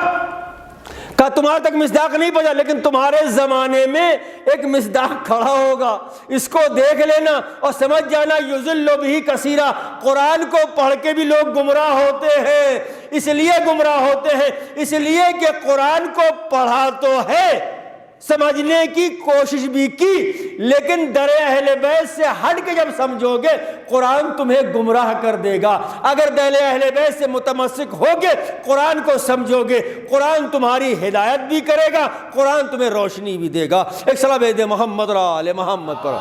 کہا تمہارے تک مصداق نہیں پہنچا، لیکن تمہارے زمانے میں ایک مصداق کھڑا ہوگا، اس کو دیکھ لینا اور سمجھ جانا یُضِلُّ بِهِ کثیرا۔ قرآن کو پڑھ کے بھی لوگ گمراہ ہوتے ہیں، اس لیے گمراہ ہوتے ہیں اس لیے کہ قرآن کو پڑھا تو ہے، سمجھنے کی کوشش بھی کی، لیکن در اہل بیت سے ہٹ کے جب سمجھو گے قرآن تمہیں گمراہ کر دے گا۔ اگر در اہل بیت سے متمسک ہوگے، قرآن کو سمجھو گے، قرآن تمہاری ہدایت بھی کرے گا، قرآن تمہیں روشنی بھی دے گا۔ ایک صلاۃ بھیج دے محمد اور آل محمد پر،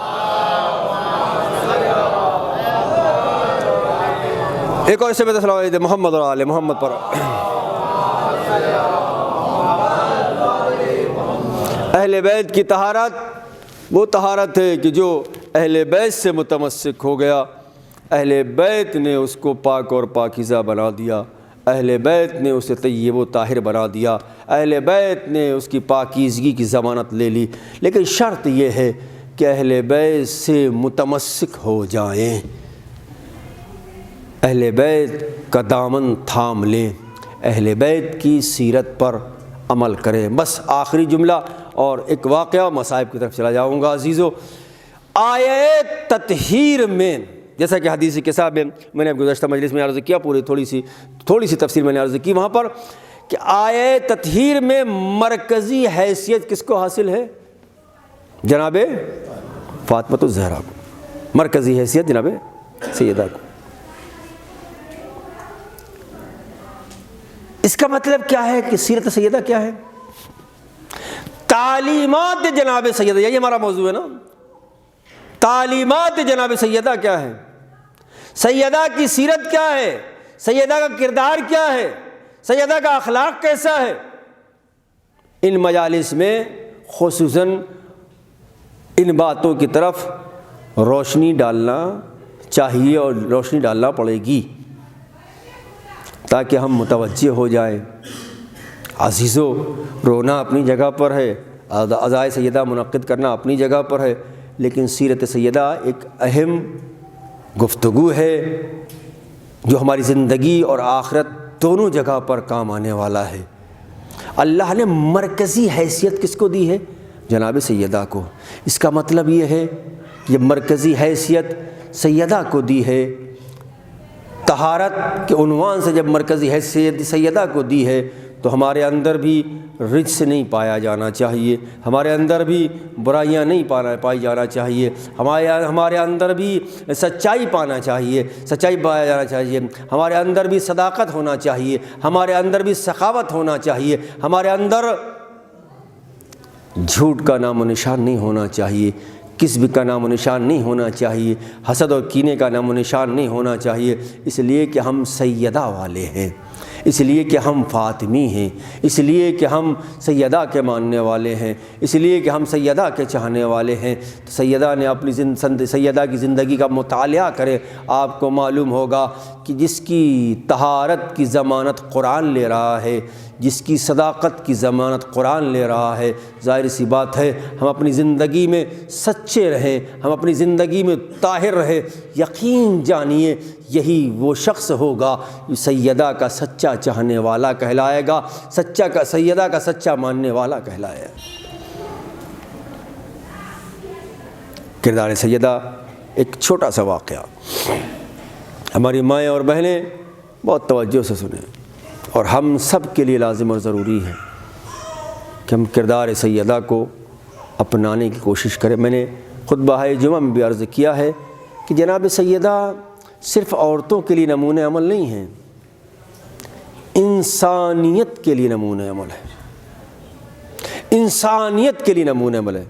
ایک اور اس سے بہتر صلاۃ بھیج دے محمد اور آل محمد پر۔ اہل بیت کی طہارت وہ طہارت ہے کہ جو اہل بیت سے متمسک ہو گیا، اہل بیت نے اس کو پاک اور پاکیزہ بنا دیا، اہل بیت نے اسے طیب و طاہر بنا دیا، اہل بیت نے اس کی پاکیزگی کی ضمانت لے لی۔ لیکن شرط یہ ہے کہ اہل بیت سے متمسک ہو جائیں، اہل بیت کا دامن تھام لیں، اہل بیت کی سیرت پر عمل کریں۔ بس آخری جملہ اور ایک واقعہ مصائب کی طرف چلا جاؤں گا عزیزو۔ آیہ تطہیر میں، جیسا کہ حدیث کے صاحب میں نے گزشتہ مجلس میں عرض کیا، تھوڑی سی تفسیر میں نے عرض کی وہاں پر، کہ آیہ تطہیر میں مرکزی حیثیت کس کو حاصل ہے؟ جناب فاطمۃ الزہرا کو، مرکزی حیثیت جناب سیدہ کو۔ اس کا مطلب کیا ہے کہ سیرت سیدہ کیا ہے؟ تعلیمات جناب سیدہ، یہی ہمارا موضوع ہے نا، تعلیمات جناب سیدہ کیا ہے، سیدہ کی سیرت کیا ہے، سیدہ کا کردار کیا ہے، سیدہ کا اخلاق کیسا ہے۔ ان مجالس میں خصوصاً ان باتوں کی طرف روشنی ڈالنا چاہیے اور روشنی ڈالنا پڑے گی تاکہ ہم متوجہ ہو جائیں۔ عزیزو، رونا اپنی جگہ پر ہے، عزائے سیدہ منعقد کرنا اپنی جگہ پر ہے، لیکن سیرت سیدہ ایک اہم گفتگو ہے جو ہماری زندگی اور آخرت دونوں جگہ پر کام آنے والا ہے۔ اللہ نے مرکزی حیثیت کس کو دی ہے؟ جناب سیدہ کو۔ اس کا مطلب یہ ہے یہ مرکزی حیثیت سیدہ کو دی ہے، طہارت کے عنوان سے جب مرکزی حیثیت سیدہ کو دی ہے تو ہمارے اندر بھی رجس نہیں پایا جانا چاہیے، ہمارے اندر بھی برائیاں نہیں پائی جانا چاہیے، ہمارے اندر بھی سچائی پانا چاہیے، سچائی پایا جانا چاہیے، ہمارے اندر بھی صداقت ہونا چاہیے، ہمارے اندر بھی سخاوت ہونا چاہیے، ہمارے اندر جھوٹ کا نام و نشان نہیں ہونا چاہیے، کذب کا نام و نشان نہیں ہونا چاہیے، حسد اور کینے کا نام و نشان نہیں ہونا چاہیے، اس لیے کہ ہم سیدہ والے ہیں، اس لیے کہ ہم فاطمی ہیں، اس لیے کہ ہم سیدہ کے ماننے والے ہیں، اس لیے کہ ہم سیدہ کے چاہنے والے ہیں۔ تو سیدہ نے اپنی سیدہ کی زندگی کا مطالعہ کرے، آپ کو معلوم ہوگا کہ جس کی طہارت کی ضمانت قرآن لے رہا ہے، جس کی صداقت کی ضمانت قرآن لے رہا ہے، ظاہر سی بات ہے ہم اپنی زندگی میں سچے رہیں، ہم اپنی زندگی میں طاہر رہیں، یقین جانیے یہی وہ شخص ہوگا جو سیدہ کا سچا چاہنے والا کہلائے گا، سیدہ کا سچا ماننے والا کہلائے گا۔ کردار سیدہ، ایک چھوٹا سا واقعہ، ہماری مائیں اور بہنیں بہت توجہ سے سنیں، اور ہم سب کے لیے لازم اور ضروری ہے کہ ہم کردار سیدہ کو اپنانے کی کوشش کریں۔ میں نے خطبہ جمعہ میں بھی عرض کیا ہے کہ جناب سیدہ صرف عورتوں کے لیے نمونۂ عمل نہیں ہیں، انسانیت کے لیے نمونۂ عمل ہے، انسانیت کے لیے نمونۂ عمل ہے۔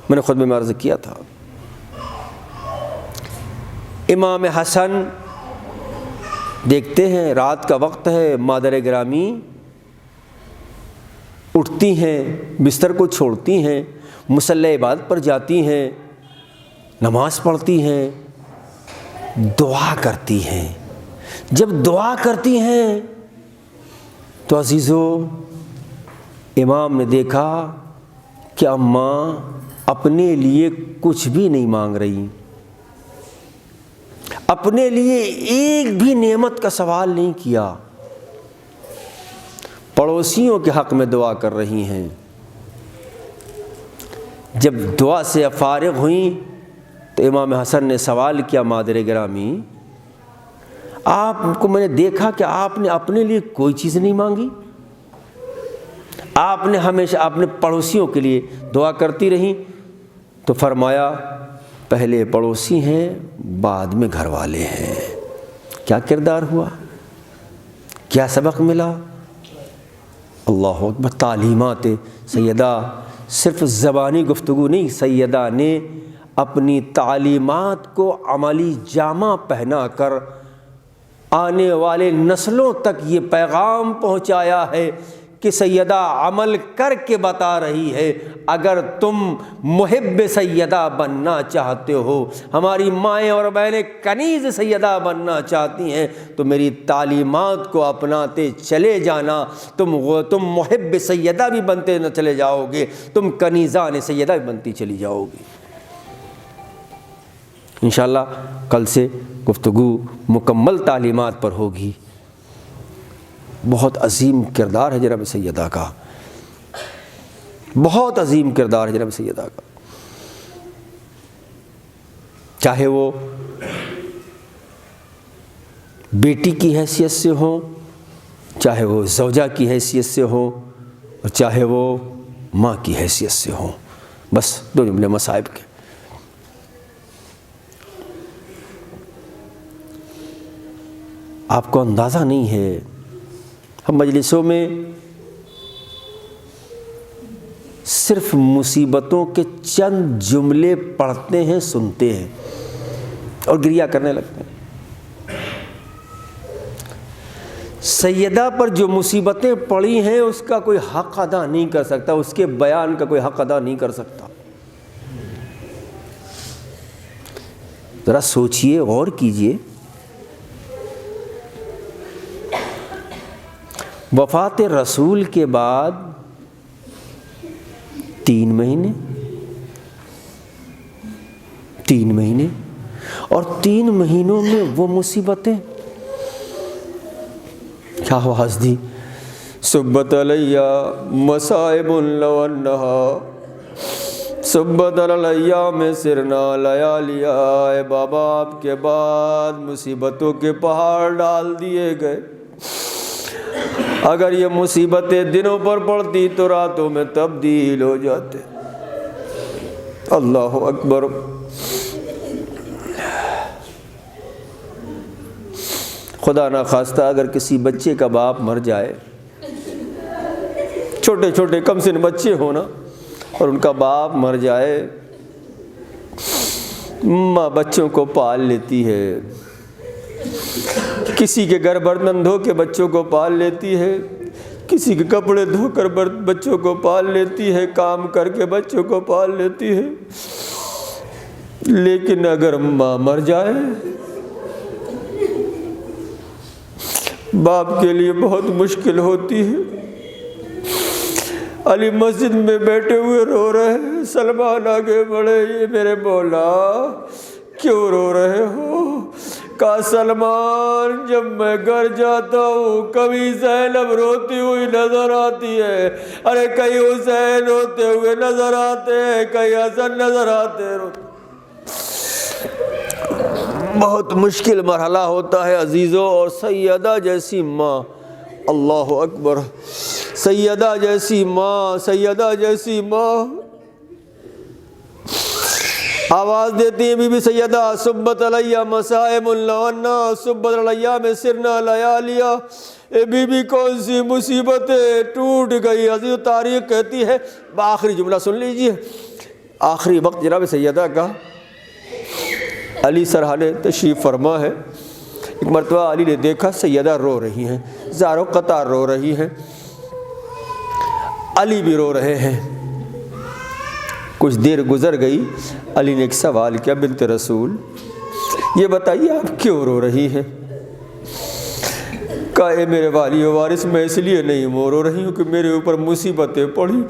میں نے خطبے میں عرض کیا تھا، امام حسن دیکھتے ہیں رات کا وقت ہے، مادر گرامی اٹھتی ہیں، بستر کو چھوڑتی ہیں، مصلی عبادت پر جاتی ہیں، نماز پڑھتی ہیں، دعا کرتی ہیں۔ جب دعا کرتی ہیں تو عزیزو امام نے دیکھا کہ اماں اپنے لیے کچھ بھی نہیں مانگ رہی، اپنے لیے ایک بھی نعمت کا سوال نہیں کیا، پڑوسیوں کے حق میں دعا کر رہی ہیں۔ جب دعا سے فارغ ہوئیں تو امام حسن نے سوال کیا، مادر گرامی آپ کو میں نے دیکھا کہ آپ نے اپنے لیے کوئی چیز نہیں مانگی، آپ نے ہمیشہ اپنے پڑوسیوں کے لیے دعا کرتی رہیں۔ تو فرمایا پہلے پڑوسی ہیں بعد میں گھر والے ہیں۔ کیا کردار ہوا، کیا سبق ملا؟ اللہ اکبر۔ تعلیمات سیدہ صرف زبانی گفتگو نہیں، سیدہ نے اپنی تعلیمات کو عملی جامہ پہنا کر آنے والے نسلوں تک یہ پیغام پہنچایا ہے کہ سیدہ عمل کر کے بتا رہی ہے، اگر تم محب سیدہ بننا چاہتے ہو، ہماری مائیں اور بہنیں کنیز سیدہ بننا چاہتی ہیں تو میری تعلیمات کو اپناتے چلے جانا، تم محب سیدہ بھی بنتے نہ چلے جاؤ گے، تم کنیزان سیدہ بھی بنتی چلی جاؤ گی۔ انشاءاللہ کل سے گفتگو مکمل تعلیمات پر ہوگی۔ بہت عظیم کردار ہے جناب سیدہ کا، بہت عظیم کردار ہے جناب سیدہ کا، چاہے وہ بیٹی کی حیثیت سے ہوں، چاہے وہ زوجہ کی حیثیت سے ہوں، اور چاہے وہ ماں کی حیثیت سے ہوں۔ بس دو جملے مصائب کے۔ آپ کو اندازہ نہیں ہے، ہم مجلسوں میں صرف مصیبتوں کے چند جملے پڑھتے ہیں، سنتے ہیں اور گریہ کرنے لگتے ہیں۔ سیدہ پر جو مصیبتیں پڑی ہیں اس کا کوئی حق ادا نہیں کر سکتا، اس کے بیان کا کوئی حق ادا نہیں کر سکتا۔ ذرا سوچئے، غور کیجئے، وفات رسول کے بعد 3 مہینے اور 3 مہینوں میں وہ مصیبتیں کیا ہوا؟ حسدی سبت علیہ مصائب لو انہا سبت علیہ میں سرنا لیالیا۔ اے بابا آپ کے بعد مصیبتوں کے پہاڑ ڈال دیے گئے، اگر یہ مصیبتیں دنوں پر پڑتی تو راتوں میں تبدیل ہو جاتے۔ اللہ اکبر۔ خدا نہ خواستہ اگر کسی بچے کا باپ مر جائے، چھوٹے چھوٹے کم سن بچے ہونا، اور ان کا باپ مر جائے، ماں بچوں کو پال لیتی ہے، کسی کے گھر برتن دھو کے بچوں کو پال لیتی ہے، کسی کے کپڑے دھو کر بچوں کو پال لیتی ہے، کام کر کے بچوں کو پال لیتی ہے، لیکن اگر ماں مر جائے باپ کے لیے بہت مشکل ہوتی ہے۔ علی مسجد میں بیٹھے ہوئے رو رہے ہیں، سلمان آگے بڑھے، یہ میرے مولا کیوں رو رہے ہو؟ کہا سلمان جب میں گھر جاتا ہوں کبھی زینب روتی ہوئی نظر آتی ہے، ارے کئی حسین روتے ہوئے نظر آتے ہیں، کئی حسن نظر آتے ہیں، بہت مشکل مرحلہ ہوتا ہے عزیزوں۔ اور سیدہ جیسی ماں، اللہ اکبر، سیدہ جیسی ماں، سیدہ جیسی ماں آواز دیتی ہیں، بی بی سیدہ صبت علیہ مسائم اللہنہ صبت علیہ میں سرنا لیالیہ، اے بی بی کون سی مصیبتیں ٹوٹ گئی۔ عزیز تاریخ کہتی ہے، آخری جملہ سن لیجئے، آخری وقت جناب سیدہ کا علی سرحال تشریف فرما ہے، ایک مرتبہ علی نے دیکھا سیدہ رو رہی ہیں، زاروں قطار رو رہی ہیں، علی بھی رو رہے ہیں۔ کچھ دیر گزر گئی، علی نے ایک سوال کیا، بنت رسول یہ بتائیے آپ کیوں رو رہی ہیں؟ کہا اے میرے والی و وارث میں اس لیے نہیں رو رہی ہوں کہ میرے اوپر مصیبتیں پڑی،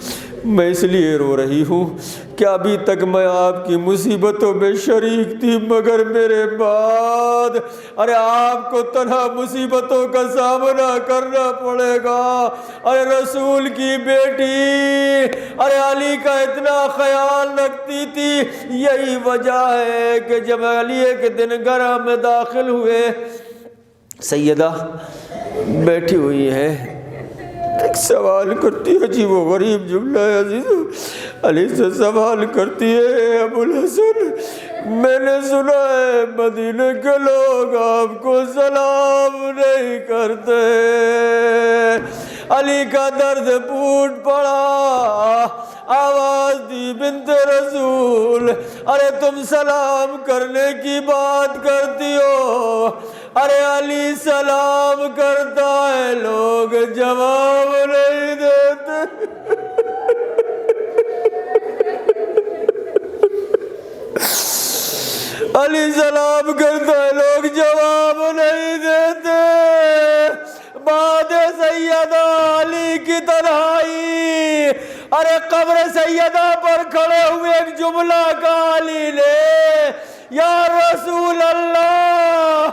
میں اس لیے رو رہی ہوں کہ ابھی تک میں آپ کی مصیبتوں میں شریک تھی، مگر میرے بعد ارے آپ کو تنہا مصیبتوں کا سامنا کرنا پڑے گا۔ ارے رسول کی بیٹی ارے علی کا اتنا خیال رکھتی تھی، یہی وجہ ہے کہ جب علی ایک دن گھر میں داخل ہوئے، سیدہ بیٹھی ہوئی ہے، ایک سوال کرتی ہے، عجیب و غریب جملہ ہے عزیز، علی سے سوال کرتی ہے، ابو الحسن میں نے سنا ہے مدینہ کے لوگ آپ کو سلام نہیں کرتے۔ علی کا درد پھوٹ پڑا، آواز دی، بنت رسول ارے تم سلام کرنے کی بات کرتی ہو، ارے علی سلام کرتا ہے لوگ جواب نہیں دیتے۔ علی سلام کرتا ہے لوگ جواب نہیں دیتے۔ بعد سیدہ علی کی تنہائی، ارے قبر سیدہ پر کھڑے ہوئے ایک جملہ کہا علی نے، یا رسول اللہ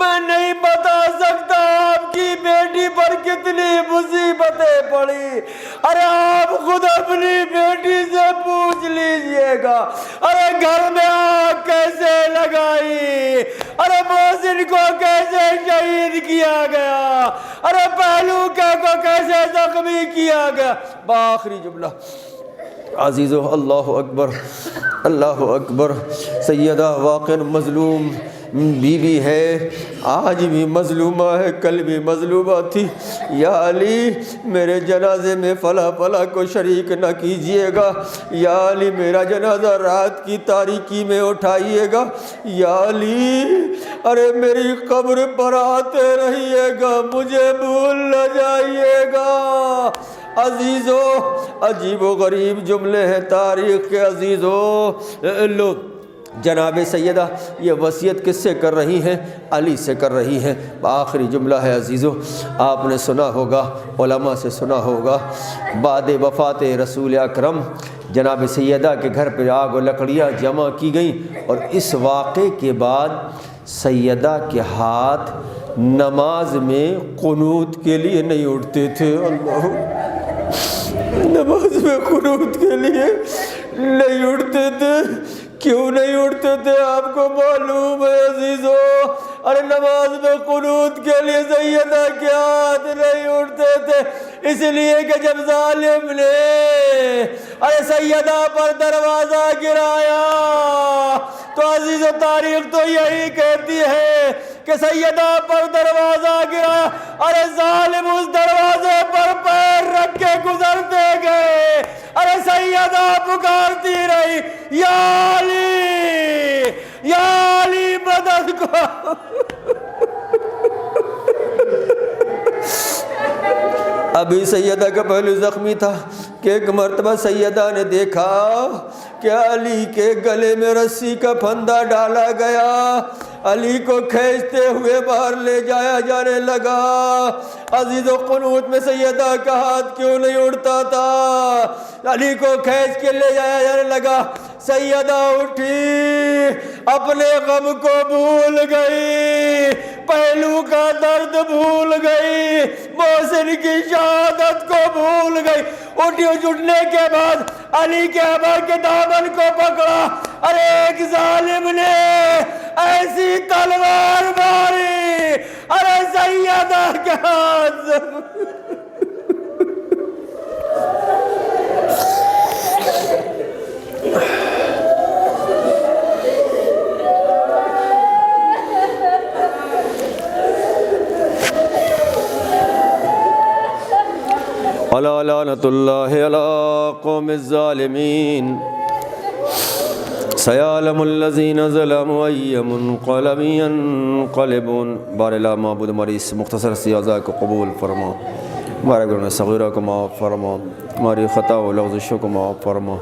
میں نہیں بتا سکتا آپ کی بیٹی پر کتنی مصیبتیں پڑی، ارے آپ خود اپنی بیٹی سے پوچھ لیجئے گا، ارے گھر میں آگ کیسے لگائی، ارے محسن کو کیسے شہید کیا گیا، ارے پہلو کو کیسے زخمی کیا گیا۔ بآخری جملہ عزیزو، اللہ اکبر، اللہ اکبر، سیدہ واقعا مظلوم بیوی ہے، آج بھی مظلومہ ہے، کل بھی مظلومہ تھی۔ یا علی میرے جنازے میں فلاں فلاں کو شریک نہ کیجئے گا، یا علی میرا جنازہ رات کی تاریکی میں اٹھائیے گا، یا علی ارے میری قبر پر آتے رہیے گا، مجھے بھول نہ جائیے گا۔ عزیزو عجیب و غریب جملے ہیں تاریخ کے عزیزو۔ لوگ جناب سیدہ یہ وصیت کس سے کر رہی ہیں؟ علی سے کر رہی ہیں۔ آخری جملہ ہے عزیزو، آپ نے سنا ہوگا، علماء سے سنا ہوگا، بعد وفات رسول اکرم جناب سیدہ کے گھر پہ آگ و لکڑیاں جمع کی گئیں، اور اس واقعے کے بعد سیدہ کے ہاتھ نماز میں قنوت کے لیے نہیں اٹھتے تھے۔ اللہ، نماز میں قنوت کے لیے نہیں اٹھتے تھے۔ کیوں نہیں اٹھتے تھے آپ کو معلوم ہے عزیزو؟ ارے نماز میں قنوت کے لیے سیدہ کے ہاتھ نہیں اٹھتے تھے، اس لیے کہ جب ظالم نے ارے سیدہ پر دروازہ گرایا تو عزیزو تاریخ تو یہی کہتی ہے کہ سیدہ پر دروازہ گرایا، ارے ظالم اس دروازے پر پیر رکھ کے گزرتے گئے، ارے سیدہ طرح پکارتی رہی یا علی مدد کو. ابھی سیدہ کا پہلو زخمی تھا کہ ایک مرتبہ سیدہ نے دیکھا کہ علی کے گلے میں رسی کا پھندا ڈالا گیا. علی کو کھینچتے ہوئے باہر لے جایا جانے لگا. عزیز و قنوت میں سیدہ کا ہاتھ کیوں نہیں اڑتا تھا؟ علی کو کھینچ کے لے جایا جانے لگا. سیدہ اٹھی، اپنے غم کو بھول گئی، پہلو کا درد بھول گئی، محسن کی شہادت کو بھول گئی. اٹھی، اٹھنے کے بعد علی کے ابا کے دامن کو پکڑا. ارے ایک ظالم نے ایسی تلوار ماری، ارے سیدہ کے ہاتھ الا لعنۃ اللہ علی قوم الظالمین سیعلم الذین ظلموا ای منقلب ینقلبون. بار لا معبود، ہماری اس مختصر سی اعضاء کو قبول فرما، ہمارے گناہ صغیرہ کو معاف فرما، ہماری خطا و لغزشوں کو معاف فرما،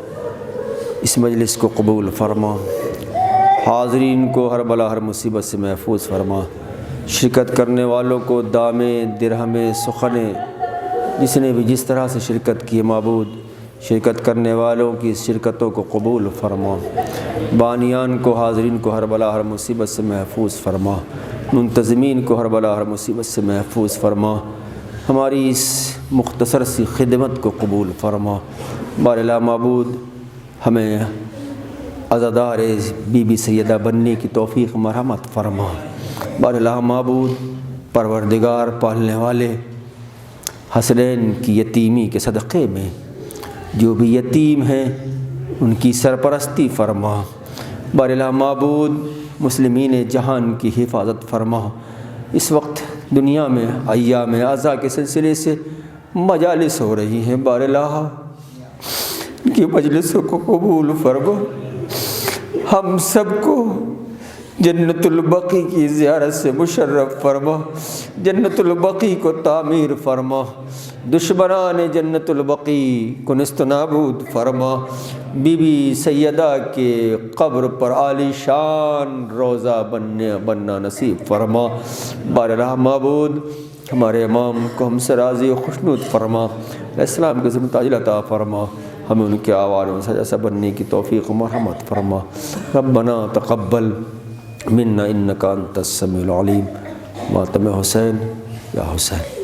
اس مجلس کو قبول فرما، حاضرین کو ہر بلا ہر مصیبت سے محفوظ فرما، شرکت کرنے والوں کو دامے درہمے سخنے جس نے بھی جس طرح سے شرکت کی معبود، شرکت کرنے والوں کی شرکتوں کو قبول فرما، بانیان کو حاضرین کو ہر بلا ہر مصیبت سے محفوظ فرما، منتظمین کو ہر بلا ہر مصیبت سے محفوظ فرما، ہماری اس مختصر سی خدمت کو قبول فرما. بار لا معبود، ہمیں عزادار بی بی سیدہ بننے کی توفیق مرحمت فرما. بار لا معبود، پروردگار پالنے والے حسنین کی یتیمی کے صدقے میں جو بھی یتیم ہیں ان کی سرپرستی فرما. بار لا معبود، مسلمین جہان کی حفاظت فرما. اس وقت دنیا میں ایام عزا کے سلسلے سے مجالس ہو رہی ہیں، بار لا ان کی مجلسوں کو قبول فرما. ہم سب کو جنت البقیع کی زیارت سے مشرف فرما، جنت البقیع کو تعمیر فرما، دشمنان جنت البقیع کو نیست و نابود فرما. بی بی سیدہ کے قبر پر عالی شان روضہ بننا نصیب فرما. بار لا معبود، ہمارے امام کو ہم سے راضی و خوشنود فرما، اسلام کے ذمہ تاج عطا فرما، ہمیں ان کے آواروں سے جیسا بننے کی توفیق و مرحمت فرما. ربنا تقبل منا انک انت السمیع العلیم. ماتم حسین یا حسین.